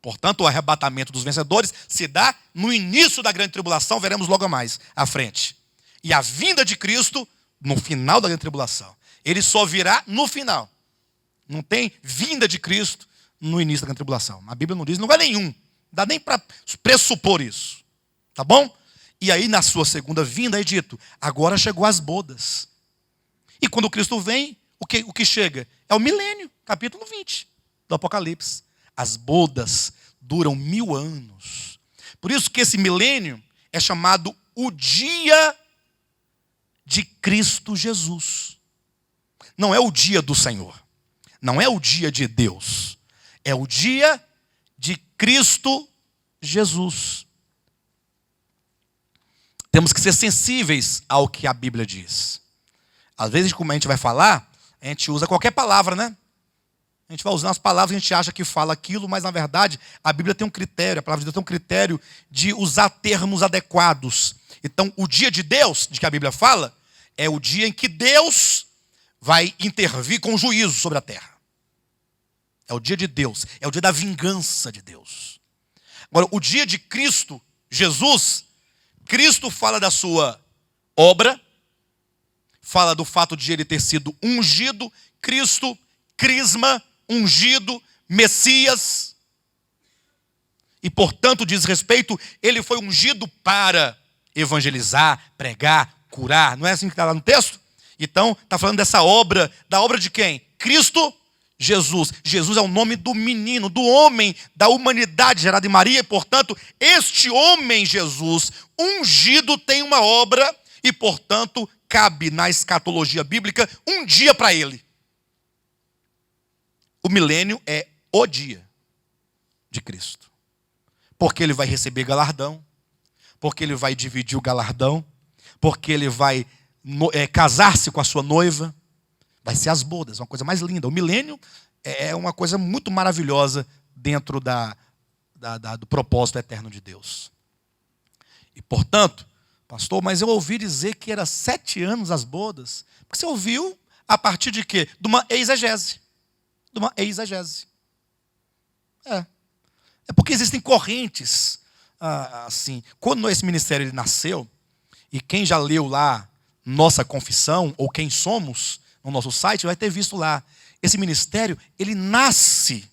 S1: Portanto, o arrebatamento dos vencedores se dá no início da grande tribulação, veremos logo mais à frente. E a vinda de Cristo no final da grande tribulação. Ele só virá no final. Não tem vinda de Cristo no início da grande tribulação. A Bíblia não diz em lugar nenhum. Não dá nem para pressupor isso. Tá bom? E aí, na sua segunda vinda, é dito, agora chegou as bodas. E quando Cristo vem, o que chega? É o milênio, capítulo 20 do Apocalipse. As bodas duram 1000 anos. Por isso que esse milênio é chamado o dia de Cristo Jesus. Não é o dia do Senhor. Não é o dia de Deus. É o dia de Cristo Jesus. Temos que ser sensíveis ao que a Bíblia diz. Às vezes, como a gente vai falar, a gente usa qualquer palavra, né? A gente vai usando as palavras, a gente acha que fala aquilo, mas na verdade a Bíblia tem um critério, a palavra de Deus tem um critério de usar termos adequados. Então, o dia de Deus, de que a Bíblia fala, é o dia em que Deus vai intervir com juízo sobre a terra. É o dia de Deus, é o dia da vingança de Deus. Agora, o dia de Cristo, Jesus, Cristo fala da sua obra, fala do fato de ele ter sido ungido, Cristo, crisma, ungido, Messias. E, portanto, diz respeito, ele foi ungido para evangelizar, pregar, curar. Não é assim que está lá no texto? Então, está falando dessa obra, da obra de quem? Cristo Jesus. Jesus é o nome do menino, do homem, da humanidade gerada em Maria. E, portanto, este homem Jesus, ungido, tem uma obra e, portanto, cabe na escatologia bíblica um dia para ele. O milênio é o dia de Cristo. Porque ele vai receber galardão, porque ele vai dividir o galardão, porque ele vai casar-se com a sua noiva. Vai ser as bodas, uma coisa mais linda. O milênio é uma coisa muito maravilhosa dentro da do propósito eterno de Deus. E, portanto, pastor, mas eu ouvi dizer que era 7 anos as bodas. Porque você ouviu a partir de quê? De uma exegese. De uma exegese. É porque existem correntes, assim. Quando esse ministério ele nasceu, e quem já leu lá nossa confissão, ou quem somos, no nosso site, vai ter visto lá. Esse ministério, ele nasce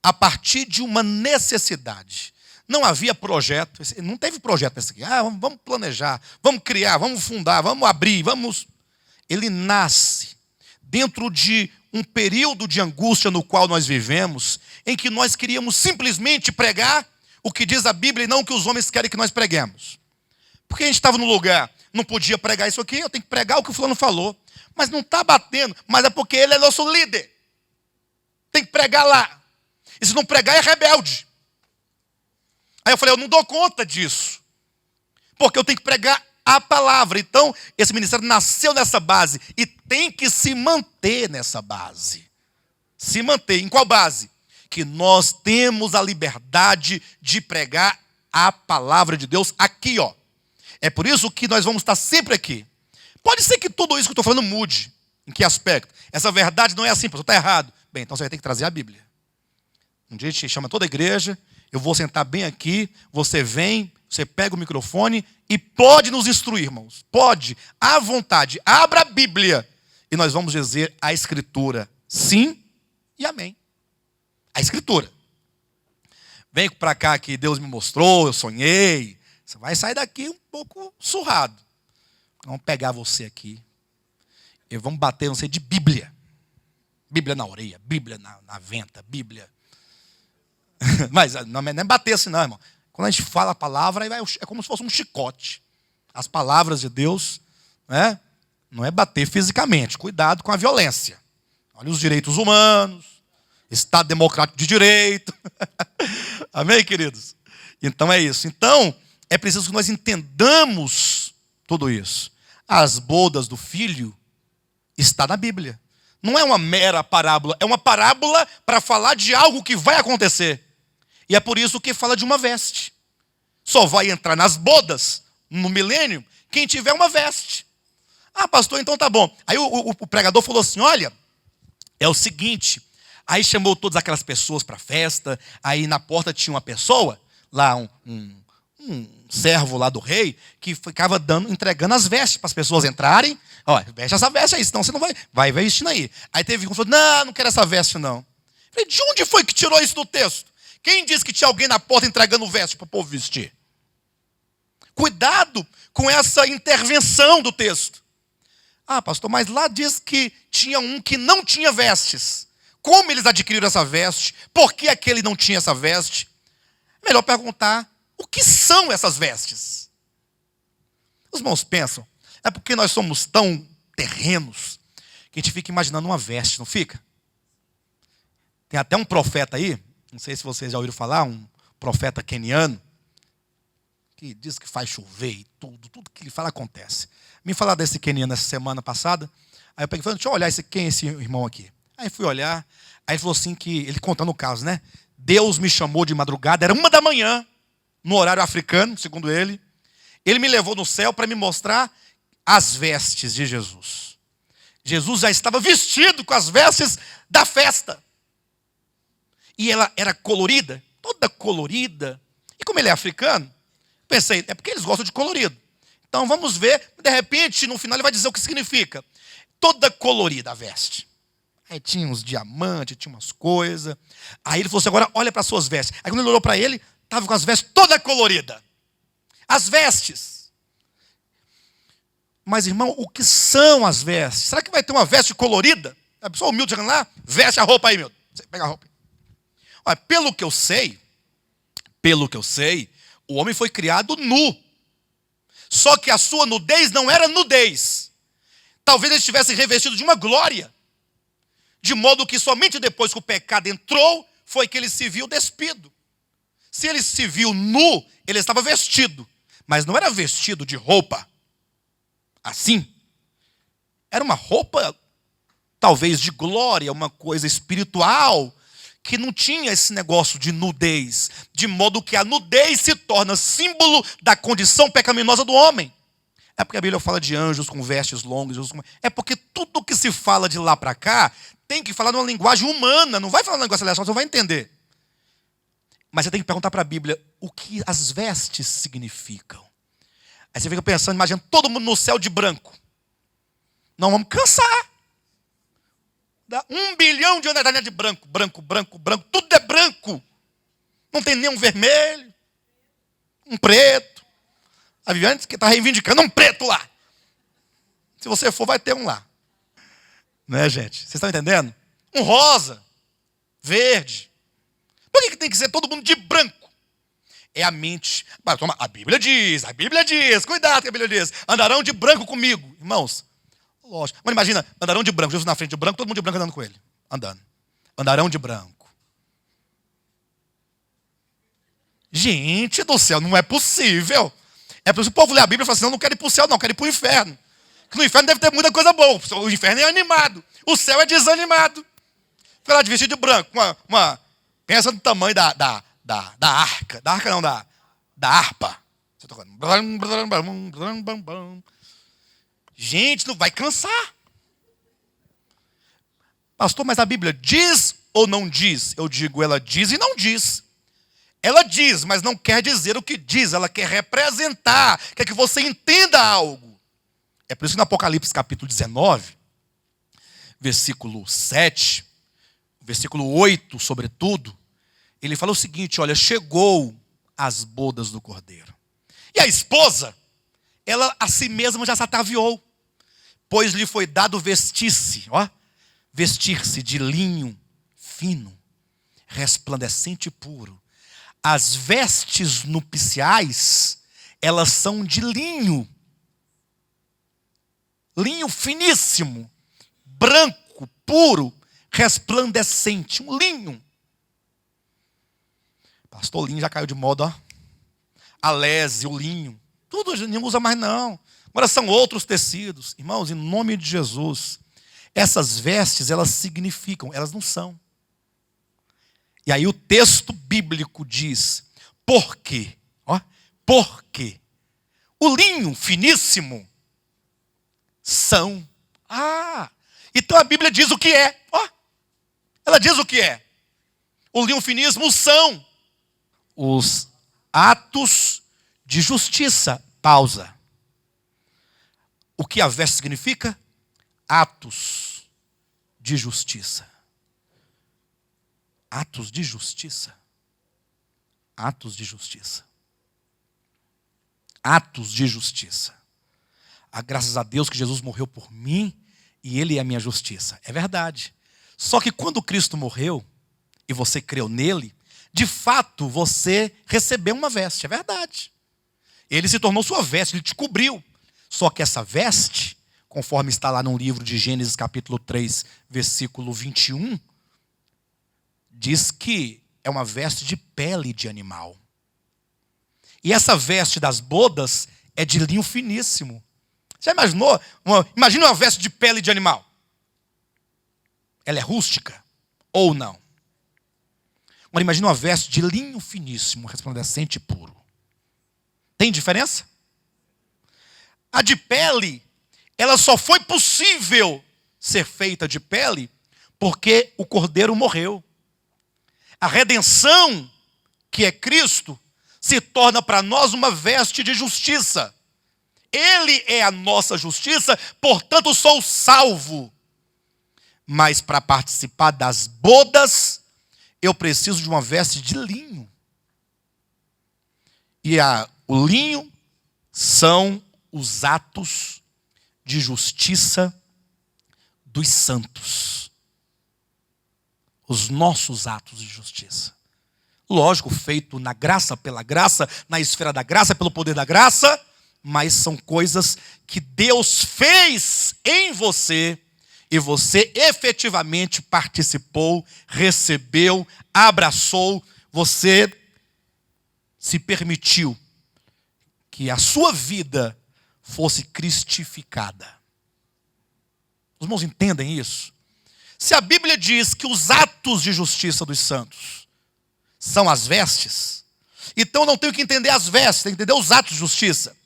S1: a partir de uma necessidade. Não havia projeto, não teve projeto nesse aqui. Vamos planejar, vamos criar, vamos fundar, vamos abrir, vamos... Ele nasce dentro de um período de angústia no qual nós vivemos, em que nós queríamos simplesmente pregar o que diz a Bíblia e não o que os homens querem que nós preguemos. Porque a gente estava no lugar, não podia pregar isso aqui, eu tenho que pregar o que o fulano falou. Mas não está batendo, mas é porque ele é nosso líder. Tem que pregar lá. E se não pregar é rebelde. Aí eu falei, eu não dou conta disso. Porque eu tenho que pregar a palavra. Então, esse ministério nasceu nessa base e tem que se manter nessa base. Se manter. Em qual base? Que nós temos a liberdade de pregar a palavra de Deus aqui, ó. É por isso que nós vamos estar sempre aqui. Pode ser que tudo isso que eu estou falando mude. Em que aspecto? Essa verdade não é assim, pastor, está errado. Bem, então você vai ter que trazer a Bíblia. Um dia a gente chama toda a igreja, eu vou sentar bem aqui, você vem, você pega o microfone e pode nos instruir, irmãos. Pode, à vontade. Abra a Bíblia e nós vamos dizer a Escritura. Sim e amém. A Escritura. Vem para cá que Deus me mostrou, eu sonhei. Você vai sair daqui um pouco surrado. Vamos pegar você aqui e vamos bater você de Bíblia. Bíblia na orelha, Bíblia na venta, Bíblia. Mas não é bater assim não, irmão. Quando a gente fala a palavra, é como se fosse um chicote. As palavras de Deus, né, não é bater fisicamente. Cuidado com a violência. Olha os direitos humanos, Estado democrático de direito. Amém, queridos? Então é isso. Então, é preciso que nós entendamos tudo isso. As bodas do filho está na Bíblia. Não é uma mera parábola, é uma parábola para falar de algo que vai acontecer. E é por isso que fala de uma veste. Só vai entrar nas bodas, no milênio, quem tiver uma veste. Pastor, então tá bom. Aí o pregador falou assim, olha, é o seguinte. Aí chamou todas aquelas pessoas para a festa. Aí na porta tinha uma pessoa, lá um servo lá do rei, que ficava entregando as vestes para as pessoas entrarem. Olha, veste essa veste aí, senão você não vai vestindo aí. Aí teve um que falou, não quero essa veste não. Eu falei, de onde foi que tirou isso do texto? Quem disse que tinha alguém na porta entregando veste para o povo vestir? Cuidado com essa intervenção do texto. Pastor, mas lá diz que tinha um que não tinha vestes. Como eles adquiriram essa veste? Por que aquele não tinha essa veste? Melhor perguntar, o que são essas vestes? Os irmãos pensam, é porque nós somos tão terrenos que a gente fica imaginando uma veste, não fica? Tem até um profeta aí, não sei se vocês já ouviram falar, um profeta queniano, que diz que faz chover e tudo que ele fala acontece. Me falaram desse queniano essa semana passada, aí eu peguei e falei, deixa eu olhar quem é esse irmão aqui. Aí fui olhar, aí ele falou assim que, ele contando o caso, né? Deus me chamou de madrugada, era 1 da manhã, no horário africano, segundo ele. Ele me levou no céu para me mostrar as vestes de Jesus. Jesus já estava vestido com as vestes da festa. E ela era colorida, toda colorida. E como ele é africano, pensei, é porque eles gostam de colorido. Então vamos ver, de repente, no final ele vai dizer o que significa. Toda colorida a veste. Aí tinha uns diamantes, tinha umas coisas. Aí ele falou assim, agora olha para as suas vestes. Aí quando ele olhou para ele, estava com as vestes toda colorida. As vestes. Mas, irmão, o que são as vestes? Será que vai ter uma veste colorida? A pessoa humilde chegando lá, veste a roupa aí, meu. Você pega a roupa. Olha, pelo que eu sei, o homem foi criado nu. Só que a sua nudez não era nudez. Talvez ele estivesse revestido de uma glória. De modo que somente depois que o pecado entrou, foi que ele se viu despido. Se ele se viu nu, ele estava vestido. Mas não era vestido de roupa. Assim. Era uma roupa, talvez de glória, uma coisa espiritual, que não tinha esse negócio de nudez, de modo que a nudez se torna símbolo da condição pecaminosa do homem. É porque a Bíblia fala de anjos com vestes longas. É porque tudo que se fala de lá para cá tem que falar numa linguagem humana. Não vai falar numa linguagem celestial, você não vai entender. Mas você tem que perguntar para a Bíblia o que as vestes significam. Aí você fica pensando, imagina todo mundo no céu de branco. Não vamos cansar. Dá 1 bilhão de anos de branco, branco, branco, branco. Tudo é branco. Não tem nem um vermelho, um preto. A Viviane que está reivindicando um preto lá. Se você for, vai ter um lá. Não é, gente? Vocês estão entendendo? Um rosa, verde. Por que tem que ser todo mundo de branco? É a mente. A Bíblia diz, cuidado que a Bíblia diz. Andarão de branco comigo. Irmãos, lógico. Mas imagina, andarão de branco, Jesus na frente de branco, todo mundo de branco andando com ele. Andando. Andarão de branco. Gente do céu, não é possível. É por isso que o povo lê a Bíblia e fala assim, não quero ir para o céu não, quero ir para o inferno. Porque no inferno deve ter muita coisa boa. O inferno é animado. O céu é desanimado. Fica lá de vestido de branco. Pensa no tamanho da arca. Da arca não, da harpa. Você tá tocando. Gente, não vai cansar. Pastor, mas a Bíblia diz ou não diz? Eu digo, ela diz e não diz. Ela diz, mas não quer dizer o que diz. Ela quer representar, quer que você entenda algo. É por isso que no Apocalipse capítulo 19, versículo 7, versículo 8, sobretudo, ele fala o seguinte, olha, chegou as bodas do Cordeiro. E a esposa, ela a si mesma já se ataviou, pois lhe foi dado vestir-se de linho fino, resplandecente e puro. As vestes nupciais, elas são de linho finíssimo, branco, puro, resplandecente, um linho. Pastor, o linho já caiu de moda, a lese, o linho, tudo a gente não usa mais não. Agora são outros tecidos. Irmãos, em nome de Jesus, essas vestes, elas significam, elas não são. E aí o texto bíblico diz, por quê? Por quê? O linho finíssimo são. Então a Bíblia diz o que é. Ela diz o que é. O linho finíssimo são os atos de justiça. Pausa. O que a veste significa? Atos de justiça. Atos de justiça. Atos de justiça. Atos de justiça. Graças a Deus que Jesus morreu por mim e Ele é a minha justiça. É verdade. Só que quando Cristo morreu e você creu nele, de fato você recebeu uma veste. É verdade. Ele se tornou sua veste, Ele te cobriu. Só que essa veste, conforme está lá no livro de Gênesis capítulo 3, versículo 21, diz que é uma veste de pele de animal. E essa veste das bodas é de linho finíssimo. Já imaginou? Imagina uma veste de pele de animal. Ela é rústica ou não? Agora imagina uma veste de linho finíssimo, resplandecente e puro. Tem diferença? A de pele, ela só foi possível ser feita de pele porque o Cordeiro morreu. A redenção, que é Cristo, se torna para nós uma veste de justiça. Ele é a nossa justiça, portanto sou salvo. Mas para participar das bodas, eu preciso de uma veste de linho. E o linho são os atos de justiça dos santos. Os nossos atos de justiça. Lógico, feito na graça, pela graça, na esfera da graça, pelo poder da graça, mas são coisas que Deus fez em você e você efetivamente participou, recebeu, abraçou, você se permitiu que a sua vida fosse cristificada. Os irmãos entendem isso? Se a Bíblia diz que os atos de justiça dos santos são as vestes, então eu não tenho que entender as vestes, tenho que entender os atos de justiça.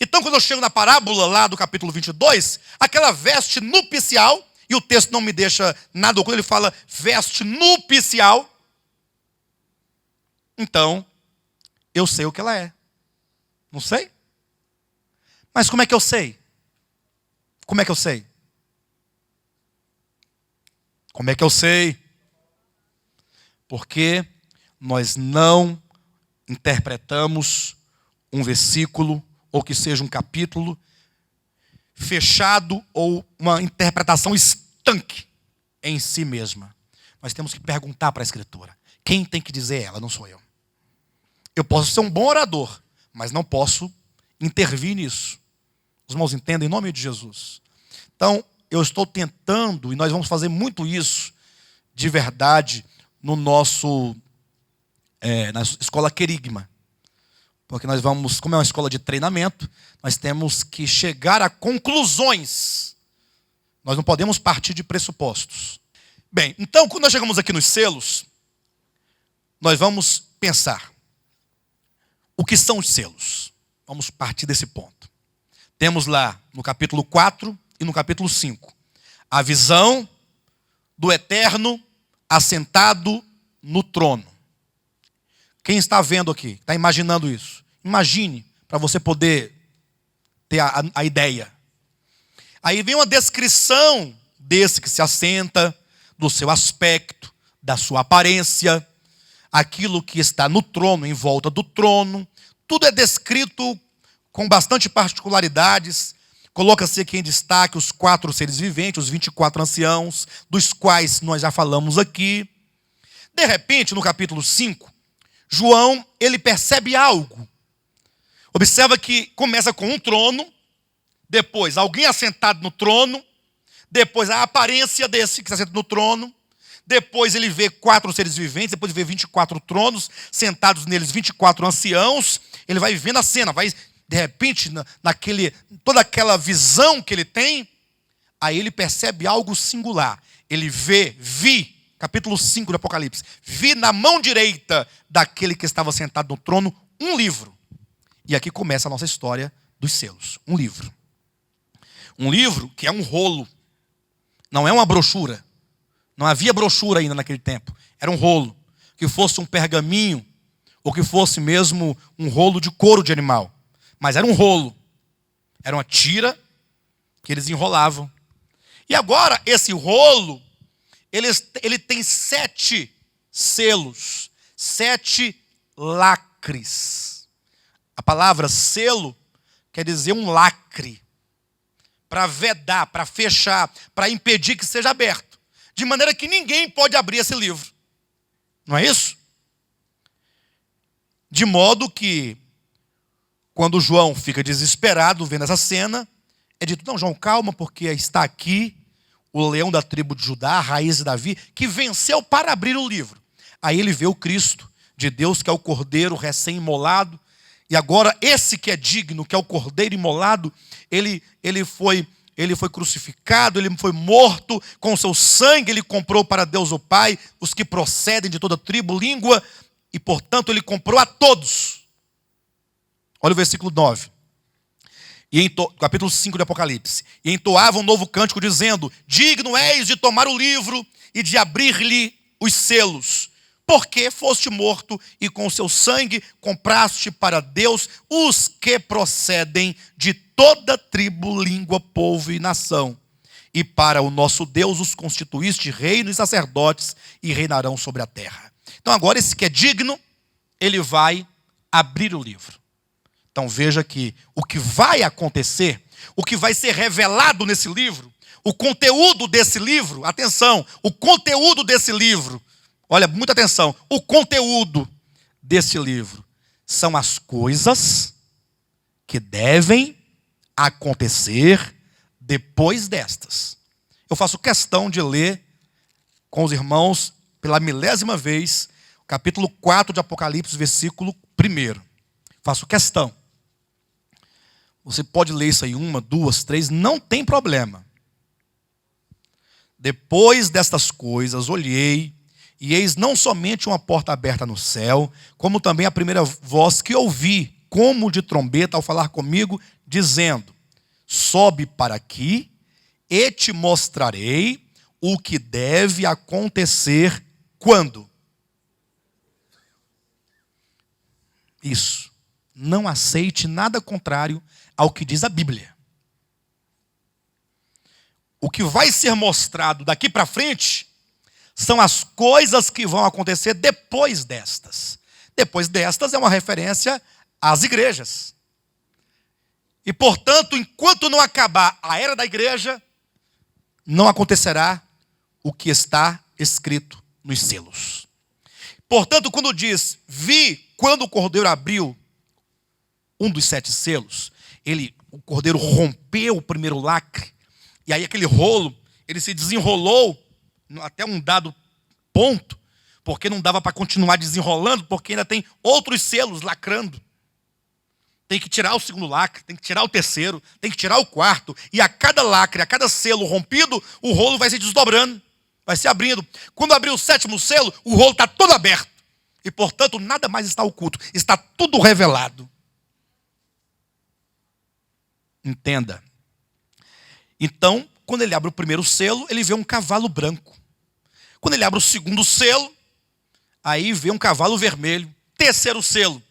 S1: Então, quando eu chego na parábola lá do capítulo 22, aquela veste nupcial, e o texto não me deixa nada oculto, ele fala veste nupcial, então eu sei o que ela é. Não sei? Mas como é que eu sei? Como é que eu sei? Como é que eu sei? Porque nós não interpretamos um versículo, ou que seja um capítulo, fechado, ou uma interpretação estanque em si mesma. Nós temos que perguntar para a Escritura. Quem tem que dizer ela? Não sou eu. Eu posso ser um bom orador, mas não posso intervir nisso. Os irmãos entendem em nome de Jesus? Então, eu estou tentando, e nós vamos fazer muito isso, de verdade, no nosso, na escola Querigma. Porque nós vamos, como é uma escola de treinamento, nós temos que chegar a conclusões. Nós não podemos partir de pressupostos. Bem, então, quando nós chegamos aqui nos selos, nós vamos pensar. O que são os selos? Vamos partir desse ponto. Temos lá no capítulo 4 e no capítulo 5 a visão do Eterno assentado no trono. Quem está vendo aqui? Está imaginando isso? Imagine, para você poder ter a ideia. Aí vem uma descrição desse que se assenta, do seu aspecto, da sua aparência, aquilo que está no trono, em volta do trono. Tudo é descrito com bastante particularidades. Coloca-se aqui em destaque os 4 seres viventes, os 24 anciãos, dos quais nós já falamos aqui. De repente, no capítulo 5, João, ele percebe algo. Observa que começa com um trono, depois alguém assentado no trono, depois a aparência desse que está sentado no trono, depois ele vê 4 seres viventes, depois vê 24 tronos, sentados neles 24 anciãos. Ele vai vendo a cena, vai de repente, toda aquela visão que ele tem, aí ele percebe algo singular. Ele vi, capítulo 5 do Apocalipse, vi na mão direita daquele que estava sentado no trono um livro. E aqui começa a nossa história dos selos. Um livro. Um livro que é um rolo. Não é uma brochura. Não havia brochura ainda naquele tempo. Era um rolo. Que fosse um pergaminho, ou que fosse mesmo um rolo de couro de animal. Mas era um rolo. Era uma tira que eles enrolavam. E agora, esse rolo, ele tem 7 selos. 7 lacres. A palavra selo quer dizer um lacre. Para vedar, para fechar, para impedir que seja aberto. De maneira que ninguém pode abrir esse livro. Não é isso? De modo que, quando João fica desesperado vendo essa cena, é dito, não, João, calma, porque está aqui o leão da tribo de Judá, a raiz de Davi, que venceu para abrir o livro. Aí ele vê o Cristo de Deus, que é o cordeiro recém-imolado, e agora esse que é digno, que é o cordeiro imolado, ele foi crucificado, ele foi morto, com o seu sangue ele comprou para Deus o Pai, os que procedem de toda tribo, língua, e portanto ele comprou a todos. Olha o versículo 9. Capítulo 5 de Apocalipse. E entoava um novo cântico dizendo, digno és de tomar o livro e de abrir-lhe os selos, porque foste morto e com o seu sangue compraste para Deus os que procedem de toda tribo, língua, povo e nação. E para o nosso Deus os constituíste reino e sacerdotes e reinarão sobre a terra. Então agora esse que é digno, ele vai abrir o livro. Então veja que o que vai acontecer, o que vai ser revelado nesse livro, o conteúdo desse livro, atenção, o conteúdo desse livro, olha, muita atenção, o conteúdo desse livro são as coisas que devem acontecer depois destas. Eu faço questão de ler com os irmãos, pela 1000ª vez, o capítulo 4 de Apocalipse, versículo 1. Faço questão. Você pode ler isso aí 1, 2, 3, não tem problema. Depois destas coisas, olhei, e eis não somente uma porta aberta no céu, como também a primeira voz que ouvi, como de trombeta, ao falar comigo, dizendo: sobe para aqui, e te mostrarei o que deve acontecer quando. Isso. Não aceite nada contrário ao que diz a Bíblia. O que vai ser mostrado daqui para frente são as coisas que vão acontecer depois destas. Depois destas é uma referência às igrejas. E, portanto, enquanto não acabar a era da igreja, não acontecerá o que está escrito nos selos. Portanto, quando diz, vi quando o cordeiro abriu um dos 7 selos, o cordeiro rompeu o primeiro lacre, e aí aquele rolo, ele se desenrolou até um dado ponto, porque não dava para continuar desenrolando, porque ainda tem outros selos lacrando. Tem que tirar o segundo lacre, tem que tirar o terceiro, tem que tirar o quarto, e a cada lacre, a cada selo rompido, o rolo vai se desdobrando, vai se abrindo. Quando abrir o 7º selo, o rolo está todo aberto, e portanto nada mais está oculto, está tudo revelado. Entenda. Então, quando ele abre o primeiro selo, ele vê um cavalo branco. Quando ele abre o segundo selo, aí vê um cavalo vermelho. Terceiro selo.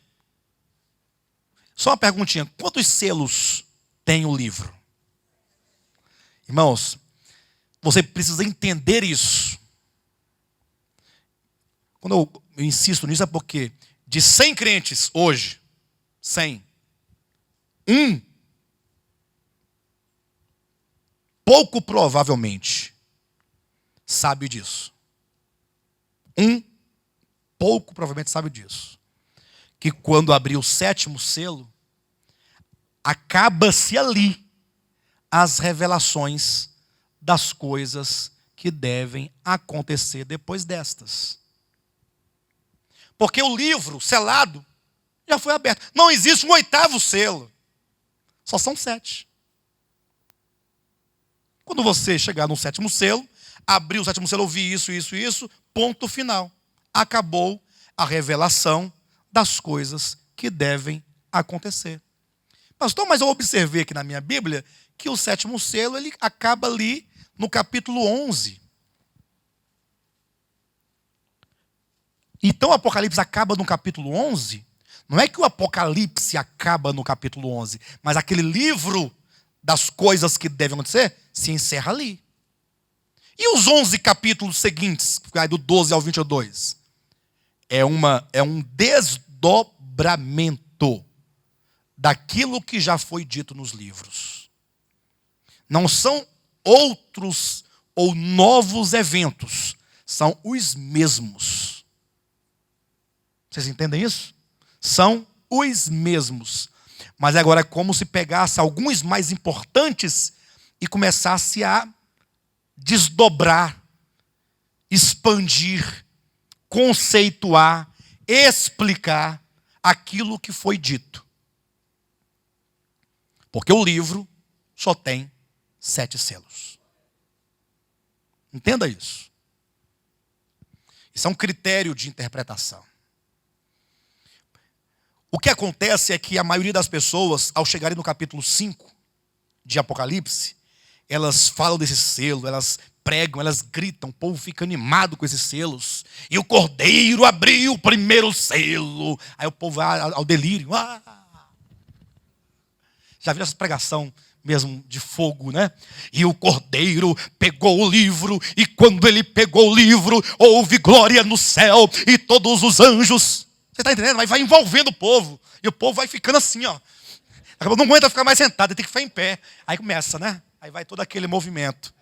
S1: Só uma perguntinha, quantos selos tem o livro? Irmãos, você precisa entender isso. Quando eu insisto nisso é porque de 100 crentes hoje, 100, pouco provavelmente sabe disso. Pouco provavelmente sabe disso. Que quando abrir o 7º selo, acaba-se ali as revelações das coisas que devem acontecer depois destas. Porque o livro selado já foi aberto. Não existe um 8º selo. Só são 7. Quando você chegar no 7º selo, abrir o 7º selo, ouvir isso, ponto final. Acabou a revelação das coisas que devem acontecer. Pastor, mas eu observei aqui na minha Bíblia que o 7º selo ele acaba ali no capítulo 11. Então o Apocalipse acaba no capítulo 11? Não é que o Apocalipse acaba no capítulo 11, mas aquele livro das coisas que devem acontecer se encerra ali. E os 11 capítulos seguintes, do 12 ao 22? É um desdobramento daquilo que já foi dito nos livros. Não são outros ou novos eventos, são os mesmos. Vocês entendem isso? São os mesmos. Mas agora é como se pegasse alguns mais importantes e começasse a desdobrar, expandir, conceituar, explicar aquilo que foi dito. Porque o livro só tem 7 selos. Entenda isso. Isso é um critério de interpretação. O que acontece é que a maioria das pessoas, ao chegarem no capítulo 5 de Apocalipse, elas falam desse selo, elas pregam, elas gritam, o povo fica animado com esses selos. E o cordeiro abriu o primeiro selo. Aí o povo vai ao delírio. Já viu essa pregação mesmo de fogo, né? E o cordeiro pegou o livro, e quando ele pegou o livro, houve glória no céu, e todos os anjos... Você está entendendo? Vai envolvendo o povo. E o povo vai ficando assim, ó. Não aguenta ficar mais sentado, ele tem que ficar em pé. Aí começa, né? Aí vai todo aquele movimento.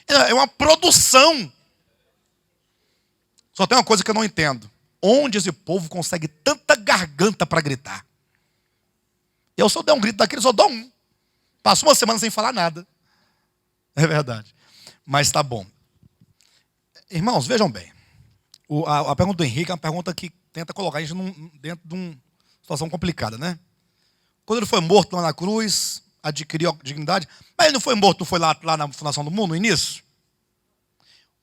S1: É uma produção. Só tem uma coisa que eu não entendo. Onde esse povo consegue tanta garganta para gritar? Eu só der um grito daquele, só dou um. Passo uma semana sem falar nada. É verdade. Mas tá bom. Irmãos, vejam bem. A pergunta do Henrique é uma pergunta que tenta colocar a gente dentro de uma situação complicada, né? Quando ele foi morto lá na cruz, adquiriu a dignidade, mas ele não foi morto, não foi lá na fundação do mundo, no início?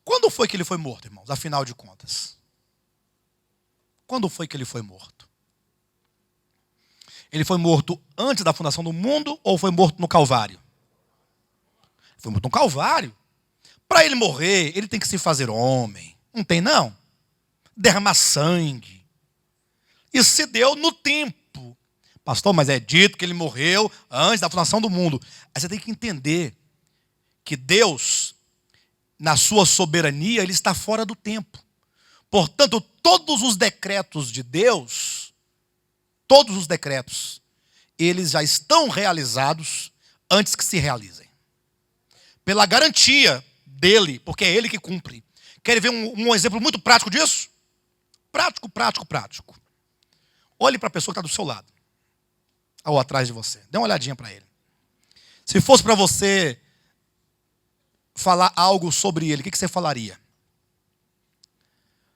S1: Quando foi que ele foi morto, irmãos? Afinal de contas. Quando foi que ele foi morto? Ele foi morto antes da fundação do mundo ou foi morto no Calvário? Foi morto no Calvário. Para ele morrer, ele tem que se fazer homem. Não tem, não? Derramar sangue. Isso se deu no tempo. Pastor, mas é dito que ele morreu antes da fundação do mundo. Aí você tem que entender que Deus, na sua soberania, ele está fora do tempo. Portanto, todos os decretos de Deus, todos os decretos, eles já estão realizados antes que se realizem. Pela garantia dele, porque é ele que cumpre. Querem ver um exemplo muito prático disso? Prático. Olhe para a pessoa que está do seu lado, ou atrás de você. Dê uma olhadinha para ele. Se fosse para você falar algo sobre ele, o que você falaria?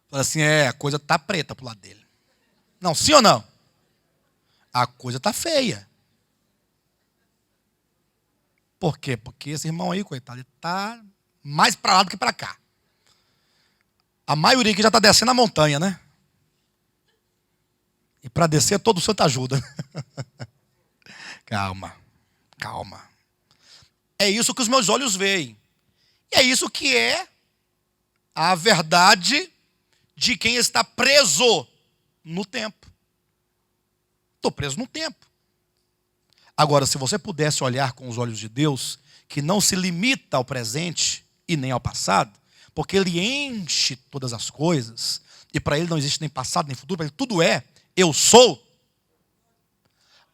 S1: Fala assim, a coisa está preta pro lado dele. Não, sim ou não? A coisa está feia. Por quê? Porque esse irmão aí, coitado, ele está mais para lá do que para cá. A maioria que já está descendo a montanha, né? E para descer todo o santo ajuda. Calma. É isso que os meus olhos veem. E é isso que é a verdade de quem está preso no tempo. Estou preso no tempo. Agora, se você pudesse olhar com os olhos de Deus, que não se limita ao presente e nem ao passado, porque Ele enche todas as coisas, e para Ele não existe nem passado nem futuro, para Ele tudo é, eu sou.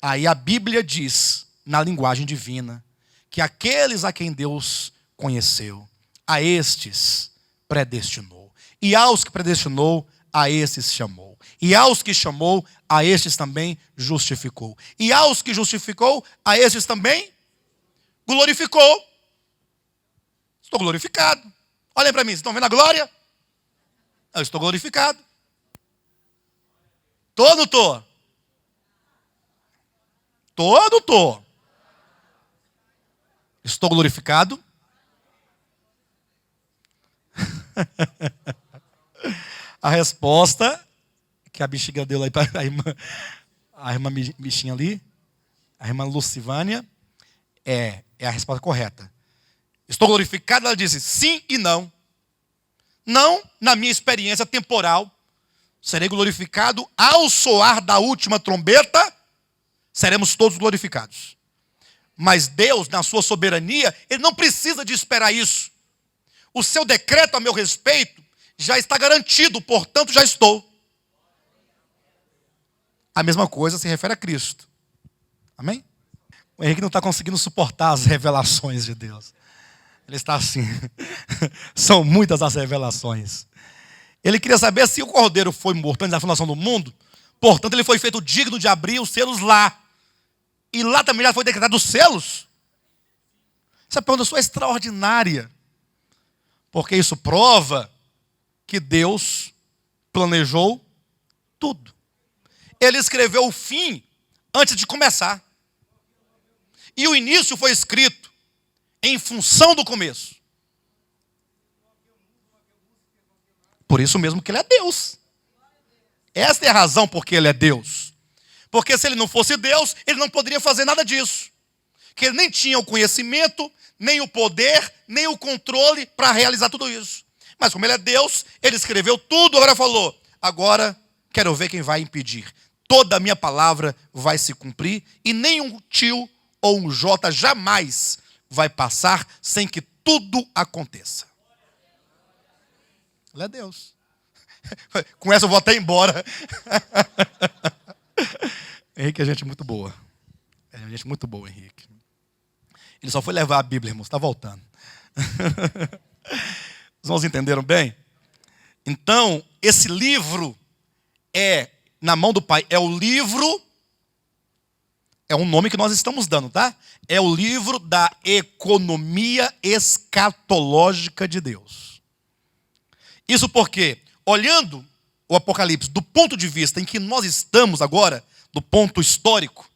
S1: Aí a Bíblia diz, na linguagem divina, que aqueles a quem Deus conheceu, a estes predestinou. E aos que predestinou, a estes chamou. E aos que chamou, a estes também justificou. E aos que justificou, a estes também glorificou. Estou glorificado. Olhem para mim, vocês estão vendo a glória? Eu estou glorificado. Estou ou não estou? Estou ou não estou? Estou glorificado? A resposta que a bexiga deu lá para a irmã bichinha ali, a irmã Lucivânia, é a resposta correta. Estou glorificado? Ela disse sim e não. Não na minha experiência temporal. Serei glorificado ao soar da última trombeta. Seremos todos glorificados. Mas Deus, na sua soberania, Ele não precisa de esperar isso. O seu decreto a meu respeito já está garantido, portanto já estou. A mesma coisa se refere a Cristo. Amém? O Henrique não está conseguindo suportar as revelações de Deus. Ele está assim. São muitas as revelações. Ele queria saber se o cordeiro foi morto antes da fundação do mundo, portanto ele foi feito digno de abrir os selos lá. E lá também já foi decretado os selos. Essa pergunta é extraordinária. Porque isso prova que Deus planejou tudo. Ele escreveu o fim antes de começar. E o início foi escrito em função do começo. Por isso mesmo que Ele é Deus. Esta é a razão por que Ele é Deus. Porque se Ele não fosse Deus, Ele não poderia fazer nada disso. Que Ele nem tinha o conhecimento, nem o poder, nem o controle para realizar tudo isso. Mas como Ele é Deus, Ele escreveu tudo, agora falou, agora quero ver quem vai impedir. Toda a minha palavra vai se cumprir e nem um tio ou um J jamais vai passar sem que tudo aconteça. Ele é Deus. Com essa eu vou até embora. Henrique é gente muito boa. É gente muito boa, Henrique. Ele só foi levar a Bíblia, irmãos. Está voltando. Os irmãos entenderam bem? Então, esse livro é, na mão do Pai, é o livro, é um nome que nós estamos dando, tá? É o livro da economia escatológica de Deus. Isso porque, olhando o Apocalipse do ponto de vista em que nós estamos agora, do ponto histórico,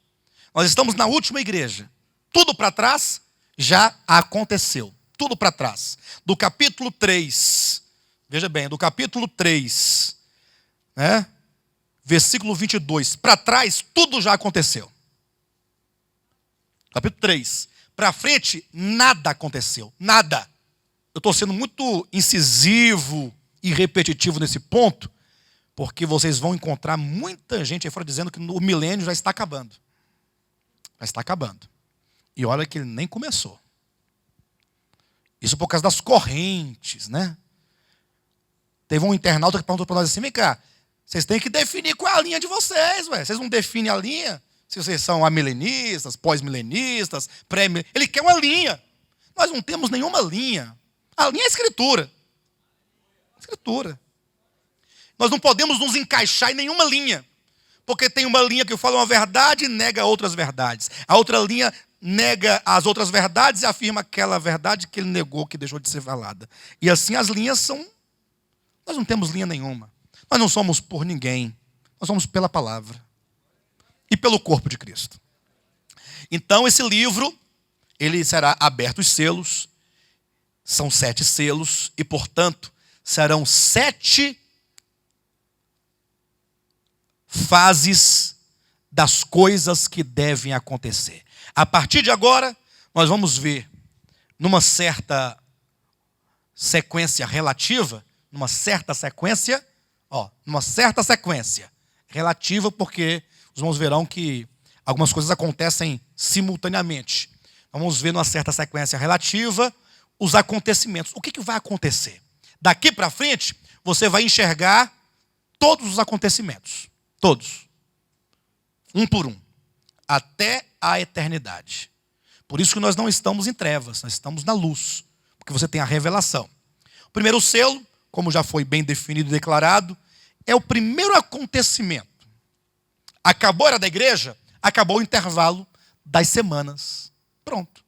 S1: nós estamos na última igreja. Tudo para trás já aconteceu. Tudo para trás. Do capítulo 3 Veja bem, do capítulo 3, né? Versículo 22, para trás, tudo já aconteceu. Capítulo 3, para frente, nada aconteceu, nada. Eu estou sendo muito incisivo e repetitivo nesse ponto, porque vocês vão encontrar muita gente aí fora dizendo que o milênio já está acabando. Já está acabando. E olha que ele nem começou. Isso por causa das correntes, né? Teve um internauta que perguntou para nós assim: vem cá, vocês têm que definir qual é a linha de vocês, ué. Vocês não definem a linha? Se vocês são amilenistas, pós-milenistas, pré-milenistas. Ele quer uma linha. Nós não temos nenhuma linha. A linha é a Escritura. Escritura. Nós não podemos nos encaixar em nenhuma linha. Porque tem uma linha que fala uma verdade e nega outras verdades. A outra linha nega as outras verdades e afirma aquela verdade que ele negou, que deixou de ser falada. E assim as linhas são... Nós não temos linha nenhuma. Nós não somos por ninguém. Nós somos pela palavra. E pelo corpo de Cristo. Então esse livro, ele será aberto os selos. São 7 selos. E portanto, serão 7 fases das coisas que devem acontecer. A partir de agora, nós vamos ver numa certa sequência relativa, numa certa sequência relativa, porque os irmãos verão que algumas coisas acontecem simultaneamente. Vamos ver numa certa sequência relativa os acontecimentos. O que vai acontecer? Daqui para frente, você vai enxergar todos os acontecimentos. Todos. Um por um. Até a eternidade. Por isso que nós não estamos em trevas, nós estamos na luz. Porque você tem a revelação. O primeiro selo, como já foi bem definido e declarado, é o primeiro acontecimento. Acabou a era da igreja, acabou o intervalo das semanas. Pronto.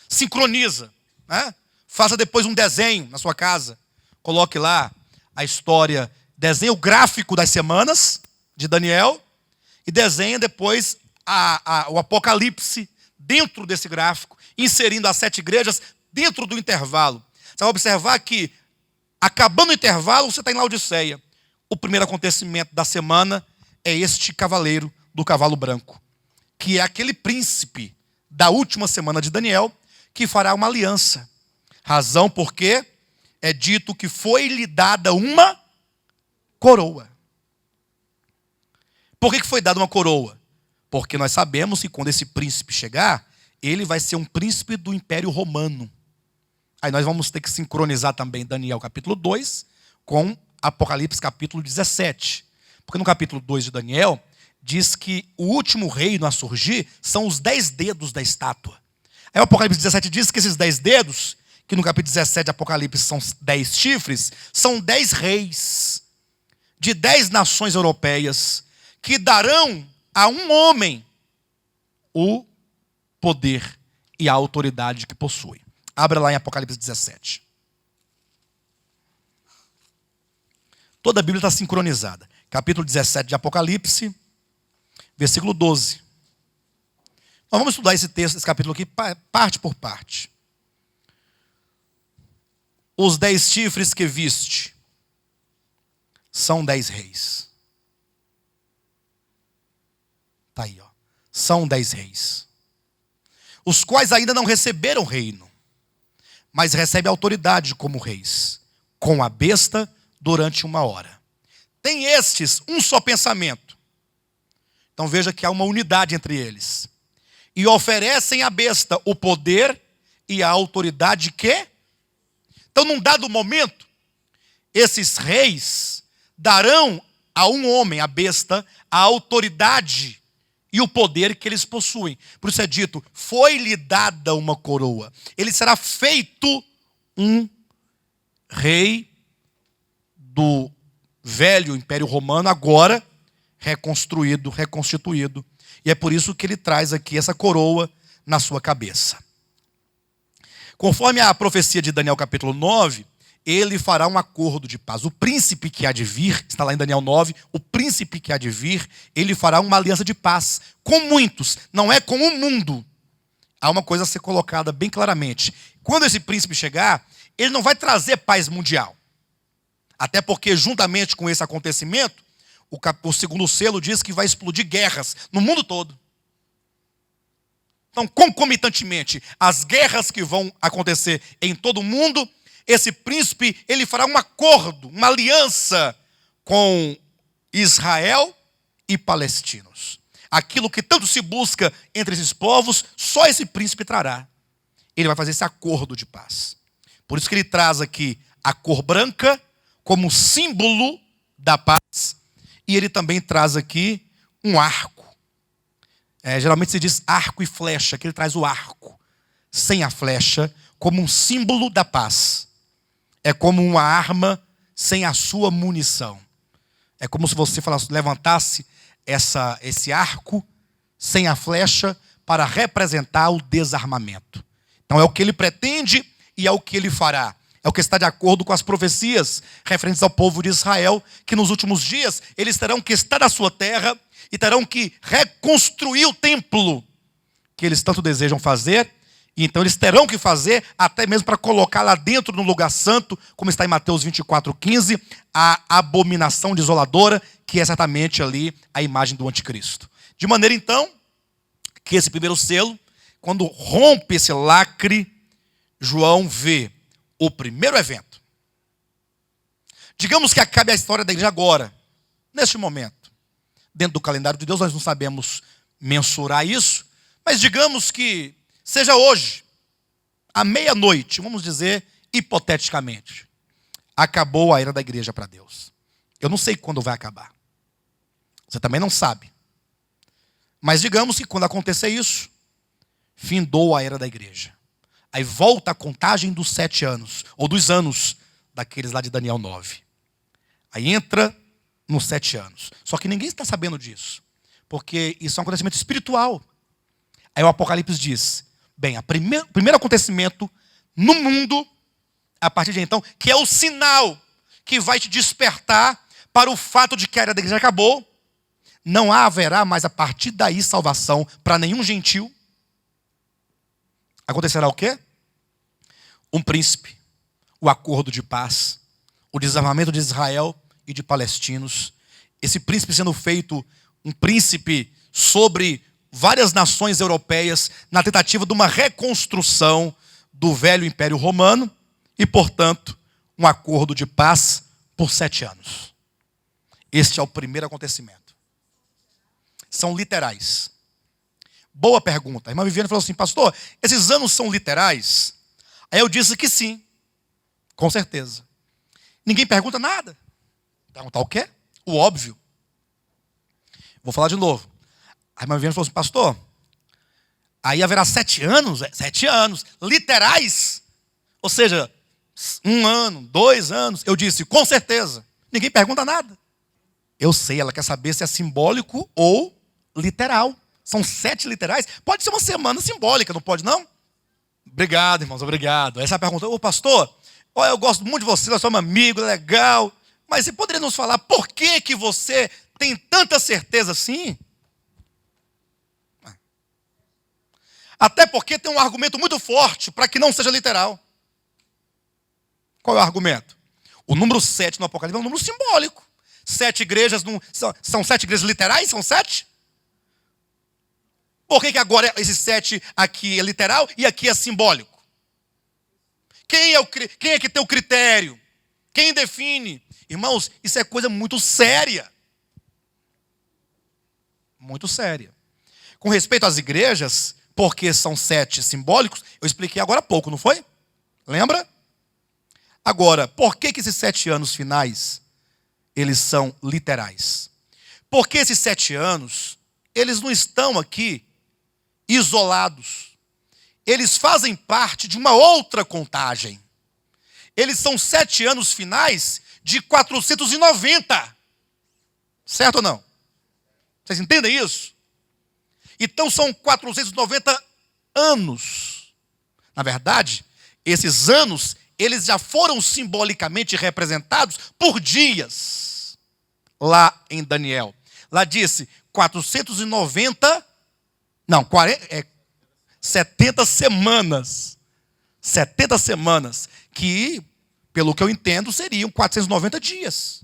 S1: Sincroniza, né? Faça depois um desenho na sua casa. Coloque lá a história, desenhe o gráfico das semanas de Daniel e desenha depois o Apocalipse dentro desse gráfico, inserindo as 7 igrejas dentro do intervalo. Você vai observar que, acabando o intervalo, você está em Laodiceia. O primeiro acontecimento da semana é este cavaleiro do cavalo branco, que é aquele príncipe da última semana de Daniel, que fará uma aliança. Razão porque é dito que foi-lhe dada uma coroa. Por que foi dada uma coroa? Porque nós sabemos que quando esse príncipe chegar, ele vai ser um príncipe do Império Romano. Aí nós vamos ter que sincronizar também Daniel capítulo 2 com Apocalipse capítulo 17. Porque no capítulo 2 de Daniel, diz que o último reino a surgir são os 10 dedos da estátua. Aí o Apocalipse 17 diz que esses 10 dedos, que no capítulo 17 de Apocalipse são 10 chifres, são 10 reis de 10 nações europeias que darão a um homem o poder e a autoridade que possui. Abra lá em Apocalipse 17. Toda a Bíblia está sincronizada. Capítulo 17 de Apocalipse, versículo 12. Nós vamos estudar esse texto, esse capítulo aqui, parte por parte. Os 10 chifres que viste são 10 reis. Está aí, ó. São 10 reis. Os quais ainda não receberam reino, mas recebem autoridade como reis, com a besta durante 1 hora. Tem estes um só pensamento. Então veja que há uma unidade entre eles. E oferecem à besta o poder e a autoridade que... Então num dado momento, esses reis darão a um homem, a besta, a autoridade e o poder que eles possuem. Por isso é dito, foi-lhe dada uma coroa. Ele será feito um rei do velho Império Romano, agora reconstruído, reconstituído. E é por isso que ele traz aqui essa coroa na sua cabeça. Conforme a profecia de Daniel capítulo 9, ele fará um acordo de paz. O príncipe que há de vir, está lá em Daniel 9, o príncipe que há de vir, ele fará uma aliança de paz com muitos, não é com o mundo. Há uma coisa a ser colocada bem claramente. Quando esse príncipe chegar, ele não vai trazer paz mundial. Até porque, juntamente com esse acontecimento, o segundo selo diz que vai explodir guerras no mundo todo. Então, concomitantemente, as guerras que vão acontecer em todo o mundo, esse príncipe, ele fará um acordo, uma aliança com Israel e palestinos. Aquilo que tanto se busca entre esses povos, só esse príncipe trará. Ele vai fazer esse acordo de paz. Por isso que ele traz aqui a cor branca como símbolo da paz. E ele também traz aqui um arco. Geralmente se diz arco e flecha, que ele traz o arco, sem a flecha, como um símbolo da paz. É como uma arma sem a sua munição. É como se você levantasse esse arco sem a flecha para representar o desarmamento. Então é o que ele pretende e é o que ele fará. É o que está de acordo com as profecias referentes ao povo de Israel, que nos últimos dias eles terão que estar na sua terra e terão que reconstruir o templo que eles tanto desejam fazer. E então eles terão que fazer, até mesmo para colocar lá dentro no lugar santo, como está em Mateus 24:15, a abominação desoladora, que é exatamente ali a imagem do anticristo. De maneira então, que esse primeiro selo, quando rompe esse lacre, João vê o primeiro evento. Digamos que acabe a história da igreja agora, neste momento. Dentro do calendário de Deus nós não sabemos mensurar isso, mas digamos que seja hoje, à meia-noite, vamos dizer hipoteticamente, acabou a era da igreja para Deus. Eu não sei quando vai acabar. Você também não sabe. Mas digamos que quando acontecer isso, findou a era da igreja. Aí volta a contagem dos 7 anos, ou dos anos daqueles lá de Daniel 9. Aí entra nos 7 anos. Só que ninguém está sabendo disso, porque isso é um acontecimento espiritual. Aí o Apocalipse diz, bem, o primeiro acontecimento no mundo, a partir de então, que é o sinal que vai te despertar para o fato de que a era da igreja acabou, não haverá mais a partir daí salvação para nenhum gentil. Acontecerá o quê? Um príncipe, o acordo de paz, o desarmamento de Israel e de palestinos. Esse príncipe sendo feito um príncipe sobre várias nações europeias na tentativa de uma reconstrução do velho Império Romano e, portanto, um acordo de paz por 7 anos. Este é o primeiro acontecimento. São literais. Boa pergunta. A irmã Viviane falou assim, pastor, esses anos são literais? Aí eu disse que sim, com certeza. Ninguém pergunta nada. Perguntar o quê? O óbvio. Vou falar de novo. A irmã Viviane falou assim, pastor, aí haverá 7 anos? 7 anos, literais? Ou seja, 1 ano, 2 anos. Eu disse, com certeza. Ninguém pergunta nada. Eu sei, ela quer saber se é simbólico ou literal. São 7 literais. Pode ser uma semana simbólica, não pode não? Obrigado, irmãos, obrigado. Essa é a pergunta. Ô pastor, eu gosto muito de você, nós somos amigos, legal. Mas você poderia nos falar por que você tem tanta certeza assim? Até porque tem um argumento muito forte para que não seja literal. Qual é o argumento? O número 7 no Apocalipse é um número simbólico. 7 igrejas, são 7 igrejas literais? São 7? Por que agora esse 7 aqui é literal e aqui é simbólico? Quem é que tem o critério? Quem define? Irmãos, isso é coisa muito séria. Muito séria. Com respeito às igrejas, porque são 7 simbólicos, eu expliquei agora há pouco, não foi? Lembra? Agora, por que esses 7 anos finais, eles são literais? Porque esses 7 anos, eles não estão aqui isolados. Eles fazem parte de uma outra contagem. Eles são 7 anos finais de 490. Certo ou não? Vocês entendem isso? Então são 490 anos. Na verdade, esses anos, eles já foram simbolicamente representados por dias. Lá em Daniel. Lá disse 70 semanas. 70 semanas. Que pelo que eu entendo, seriam 490 dias.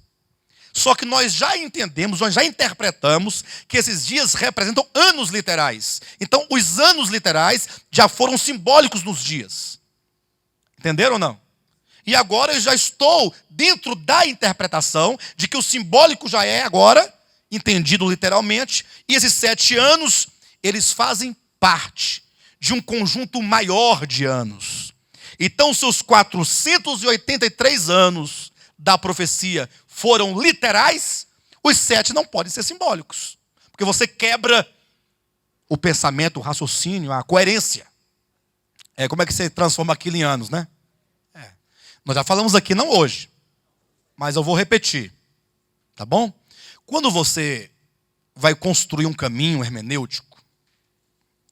S1: Só que nós já entendemos, nós já interpretamos que esses dias representam anos literais. Então, os anos literais já foram simbólicos nos dias. Entenderam ou não? E agora eu já estou dentro da interpretação de que o simbólico já é agora entendido literalmente. E esses 7 anos, eles fazem parte de um conjunto maior de anos. Então, se os 483 anos da profecia foram literais, os 7 não podem ser simbólicos. Porque você quebra o pensamento, o raciocínio, a coerência. Como é que você transforma aquilo em anos, né? Nós já falamos aqui, não hoje, mas eu vou repetir. Tá bom? Quando você vai construir um caminho hermenêutico,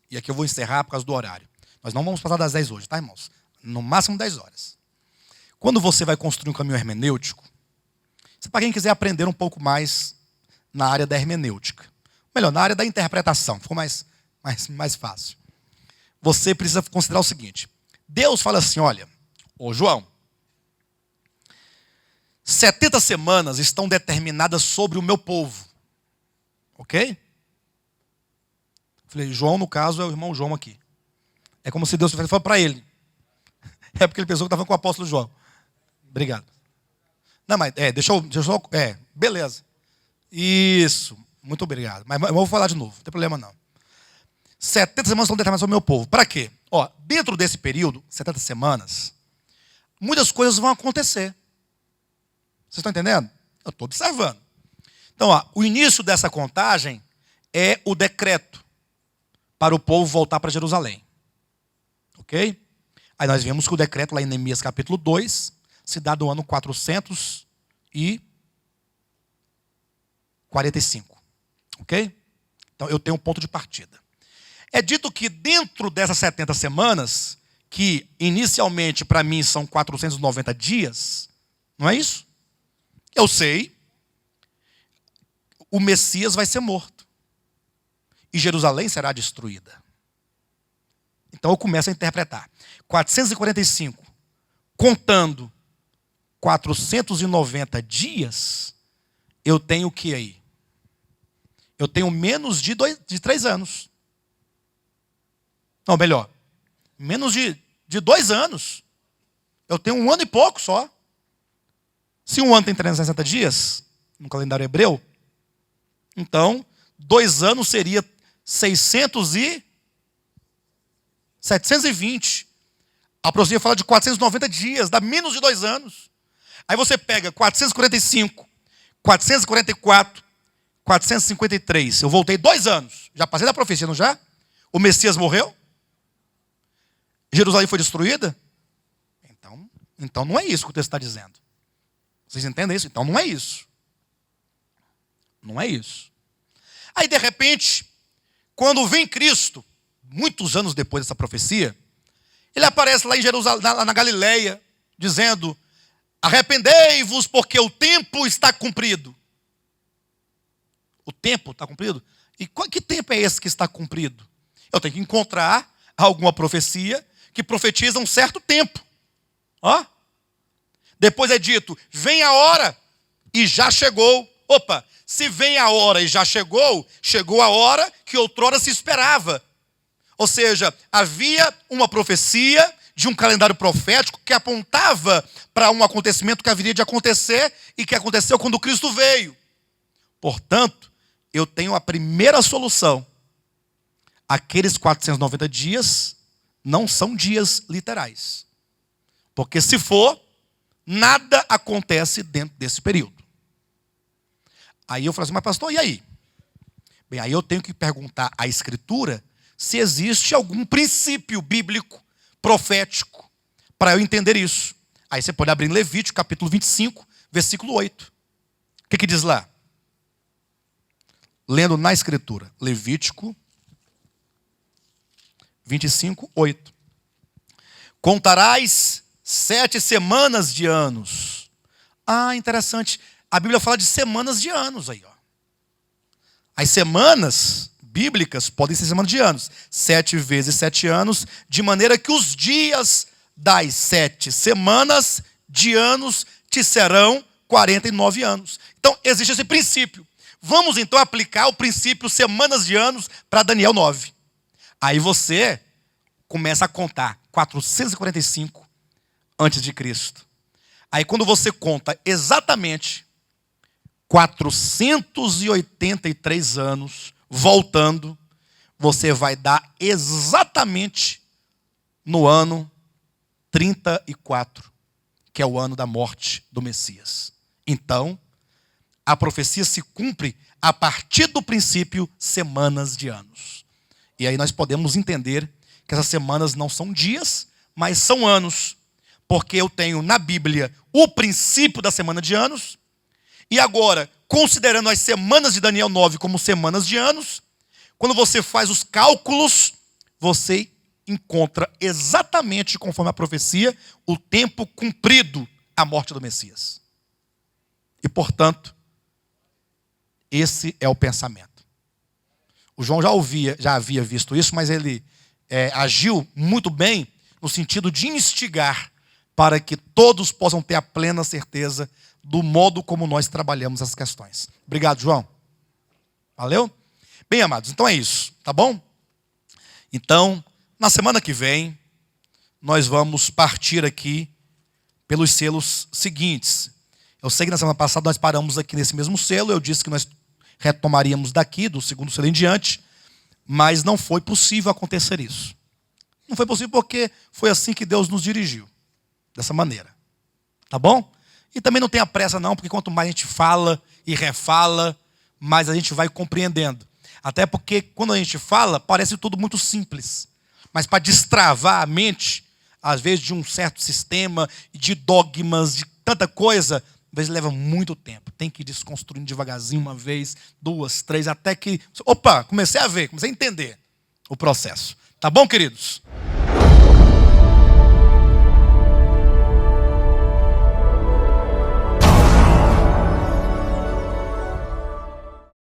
S1: e aqui eu vou encerrar por causa do horário. Nós não vamos passar das 10 hoje, tá, irmãos? No máximo 10 horas. Quando você vai construir um caminho hermenêutico, isso é para quem quiser aprender um pouco mais na área da hermenêutica. Melhor, na área da interpretação. Ficou mais fácil. Você precisa considerar o seguinte. Deus fala assim, olha, ô João, 70 semanas estão determinadas sobre o meu povo. Ok? Falei, João, no caso, é o irmão João aqui. É como se Deus falou para ele. É porque ele pensou que estava com o apóstolo João. Obrigado. Não, mas, deixa eu beleza. Isso, muito obrigado. Mas eu vou falar de novo, não tem problema não. 70 semanas estão determinadas sobre o meu povo. Para quê? Dentro desse período, 70 semanas, muitas coisas vão acontecer. Vocês estão entendendo? Eu estou observando. Então, o início dessa contagem é o decreto para o povo voltar para Jerusalém. Ok? Aí nós vemos que o decreto lá em Neemias capítulo 2 se dá do ano 445. Ok? Então eu tenho um ponto de partida. É dito que dentro dessas 70 semanas, que inicialmente para mim são 490 dias, não é isso? Eu sei, o Messias vai ser morto. E Jerusalém será destruída. Então eu começo a interpretar. 445, contando 490 dias, eu tenho o que aí? Eu tenho menos de 3 anos. Não, melhor, menos de 2 anos. Eu tenho 1 ano e pouco só. Se um ano tem 360 dias, no calendário hebreu, então 2 anos seria 720. A profecia fala de 490 dias, dá menos de 2 anos. Aí você pega 445, 444, 453. Eu voltei 2 anos. Já passei da profecia, não já? O Messias morreu? Jerusalém foi destruída? Então não é isso que o texto está dizendo. Vocês entendem isso? Então não é isso. Não é isso. Aí de repente, quando vem Cristo, muitos anos depois dessa profecia, ele aparece lá em Jerusalém, na Galileia, dizendo: arrependei-vos porque o tempo está cumprido. O tempo está cumprido? E que tempo é esse que está cumprido? Eu tenho que encontrar alguma profecia que profetiza um certo tempo. Depois é dito, vem a hora e já chegou. Opa, se vem a hora e já chegou, chegou a hora que outrora se esperava. Ou seja, havia uma profecia de um calendário profético que apontava para um acontecimento que haveria de acontecer e que aconteceu quando Cristo veio. Portanto, eu tenho a primeira solução. Aqueles 490 dias não são dias literais. Porque se for, nada acontece dentro desse período. Aí eu falo assim, mas pastor, e aí? Bem, aí eu tenho que perguntar à Escritura se existe algum princípio bíblico, profético, para eu entender isso. Aí você pode abrir em Levítico, capítulo 25, versículo 8. O que diz lá? Lendo na Escritura, Levítico 25, 8. Contarás 7 semanas de anos. Interessante. A Bíblia fala de semanas de anos aí, ó. As semanas bíblicas podem ser semanas de anos. 7 vezes 7 anos, de maneira que os dias das 7 semanas de anos te serão 49 anos. Então, existe esse princípio. Vamos, então, aplicar o princípio semanas de anos para Daniel 9. Aí você começa a contar 445 antes de Cristo. Aí quando você conta exatamente 483 anos, voltando, você vai dar exatamente no ano 34, que é o ano da morte do Messias. Então, a profecia se cumpre a partir do princípio semanas de anos. E aí nós podemos entender que essas semanas não são dias, mas são anos. Porque eu tenho na Bíblia o princípio da semana de anos. E agora, considerando as semanas de Daniel 9 como semanas de anos, quando você faz os cálculos, você encontra exatamente conforme a profecia o tempo cumprido a morte do Messias. E, portanto, esse é o pensamento. O João já havia visto isso, mas ele agiu muito bem no sentido de instigar para que todos possam ter a plena certeza do modo como nós trabalhamos as questões. Obrigado, João. Valeu? Bem, amados, então é isso, tá bom? Então, na semana que vem, nós vamos partir aqui pelos selos seguintes. Eu sei que na semana passada nós paramos aqui nesse mesmo selo, eu disse que nós retomaríamos daqui, do segundo selo em diante, mas não foi possível acontecer isso. Não foi possível porque foi assim que Deus nos dirigiu, dessa maneira. Tá bom? E também não tenha pressa não, porque quanto mais a gente fala e refala, mais a gente vai compreendendo. Até porque quando a gente fala, parece tudo muito simples. Mas para destravar a mente, às vezes de um certo sistema, de dogmas, de tanta coisa, às vezes leva muito tempo. Tem que ir desconstruindo devagarzinho, uma vez, duas, três, até que... Opa, comecei a ver, comecei a entender o processo. Tá bom, queridos?